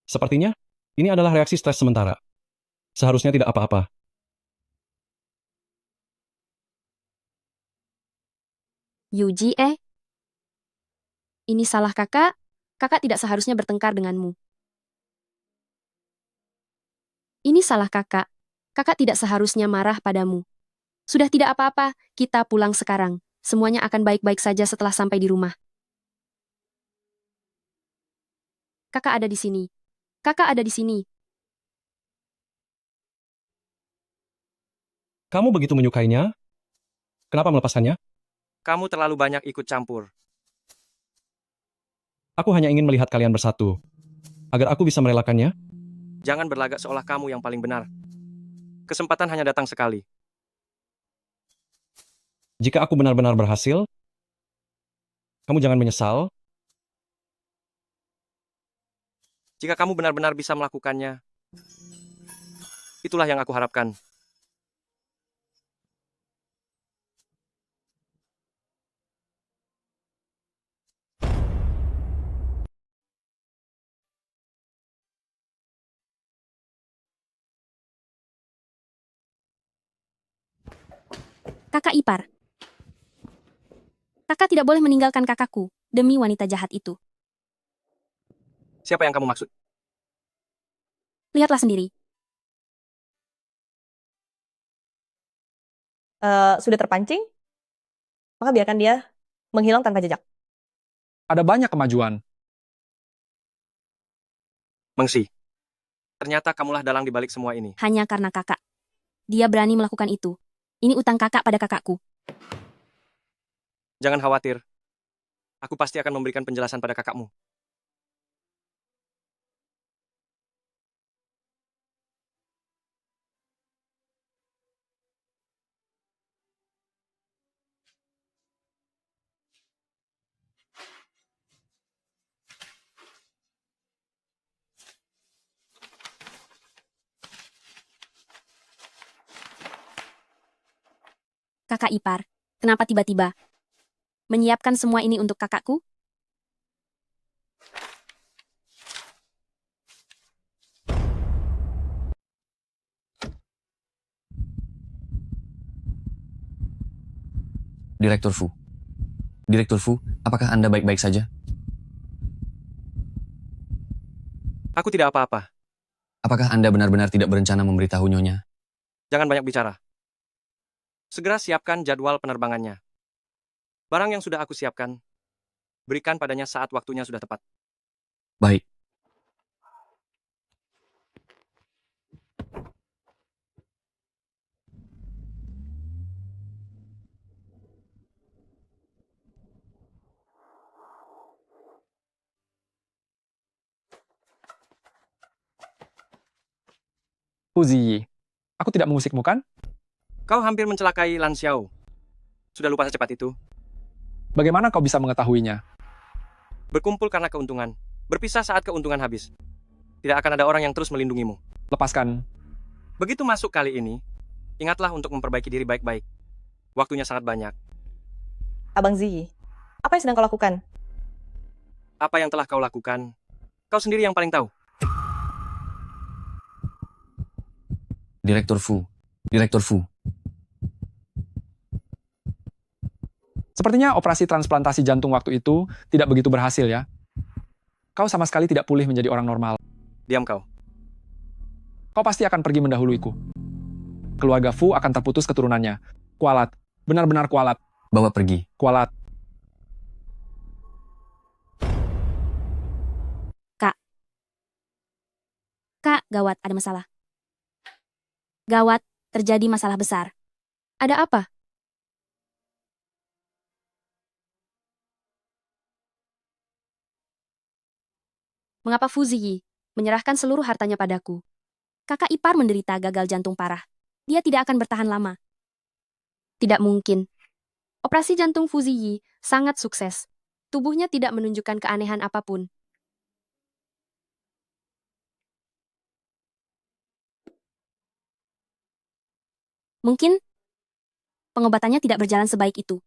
Sepertinya, ini adalah reaksi stres sementara. Seharusnya tidak apa-apa. Yujie? Ini salah kakak? Kakak tidak seharusnya bertengkar denganmu. Ini salah kakak. Kakak tidak seharusnya marah padamu. Sudah tidak apa-apa, kita pulang sekarang. Semuanya akan baik-baik saja setelah sampai di rumah. Kakak ada di sini. Kakak ada di sini. Kamu begitu menyukainya? Kenapa melepaskannya? Kamu terlalu banyak ikut campur. Aku hanya ingin melihat kalian bersatu. Agar aku bisa merelakannya. Jangan berlagak seolah kamu yang paling benar. Kesempatan hanya datang sekali. Jika aku benar-benar berhasil, kamu jangan menyesal. Jika kamu benar-benar bisa melakukannya, itulah yang aku harapkan. Kakak ipar. Kakak tidak boleh meninggalkan kakakku demi wanita jahat itu. Siapa yang kamu maksud? Lihatlah sendiri. Sudah terpancing, maka biarkan dia menghilang tanpa jejak. Ada banyak kemajuan. Mengsi. Ternyata kamulah dalang di balik semua ini. Hanya karena kakak. Dia berani melakukan itu. Ini utang kakak pada kakakku. Jangan khawatir. Aku pasti akan memberikan penjelasan pada kakakmu. Kakak ipar, kenapa tiba-tiba menyiapkan semua ini untuk kakakku? Direktur Fu. Direktur Fu, apakah Anda baik-baik saja? Aku tidak apa-apa. Apakah Anda benar-benar tidak berencana memberitahu Nyonya? Jangan banyak bicara. Segera siapkan jadwal penerbangannya. Barang yang sudah aku siapkan, berikan padanya saat waktunya sudah tepat. Baik. Fu Ziyi, aku tidak mengusikmu kan? Kau hampir mencelakai Lan Xiao. Sudah lupa secepat itu. Bagaimana kau bisa mengetahuinya? Berkumpul karena keuntungan. Berpisah saat keuntungan habis. Tidak akan ada orang yang terus melindungimu. Lepaskan. Begitu masuk kali ini, ingatlah untuk memperbaiki diri baik-baik. Waktunya sangat banyak. Abang Ziyi, apa yang sedang kau lakukan? Apa yang telah kau lakukan, kau sendiri yang paling tahu. Direktur Fu. Direktur Fu. Sepertinya operasi transplantasi jantung waktu itu tidak begitu berhasil ya. Kau sama sekali tidak pulih menjadi orang normal. Diam kau. Kau pasti akan pergi mendahuluiku. Keluarga Fu akan terputus keturunannya. Kualat. Benar-benar kualat. Bawa pergi. Kualat. Kak, gawat, ada masalah. Gawat, terjadi masalah besar. Ada apa? Mengapa Fu Ziyi menyerahkan seluruh hartanya padaku? Kakak ipar menderita gagal jantung parah. Dia tidak akan bertahan lama. Tidak mungkin. Operasi jantung Fu Ziyi sangat sukses. Tubuhnya tidak menunjukkan keanehan apapun. Mungkin pengobatannya tidak berjalan sebaik itu.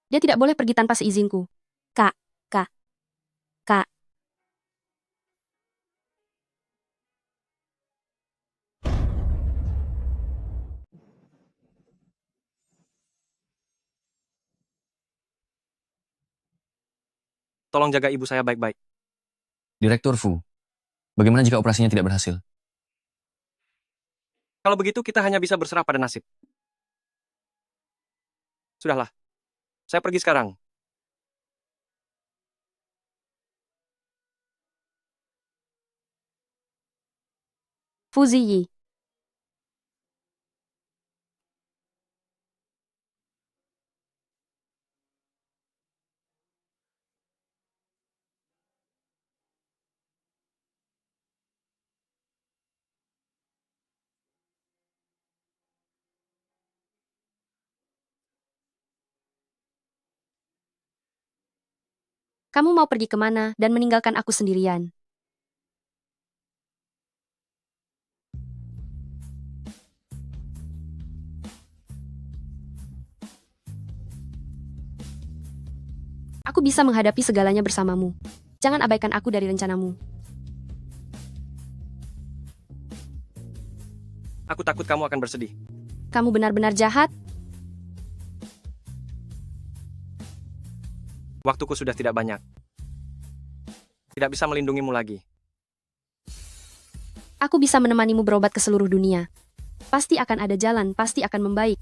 Dia tidak boleh pergi tanpa seizinku. Kak. tolong jaga ibu saya baik-baik. Direktur Fu, bagaimana jika operasinya tidak berhasil? Kalau begitu kita hanya bisa berserah pada nasib. Sudahlah, saya pergi sekarang. Fu Ziyi. Kamu mau pergi kemana dan meninggalkan aku sendirian? Aku bisa menghadapi segalanya bersamamu. Jangan abaikan aku dari rencanamu. Aku takut kamu akan bersedih. Kamu benar-benar jahat. Waktuku sudah tidak banyak. Tidak bisa melindungimu lagi. Aku bisa menemanimu berobat ke seluruh dunia. Pasti akan ada jalan, pasti akan membaik.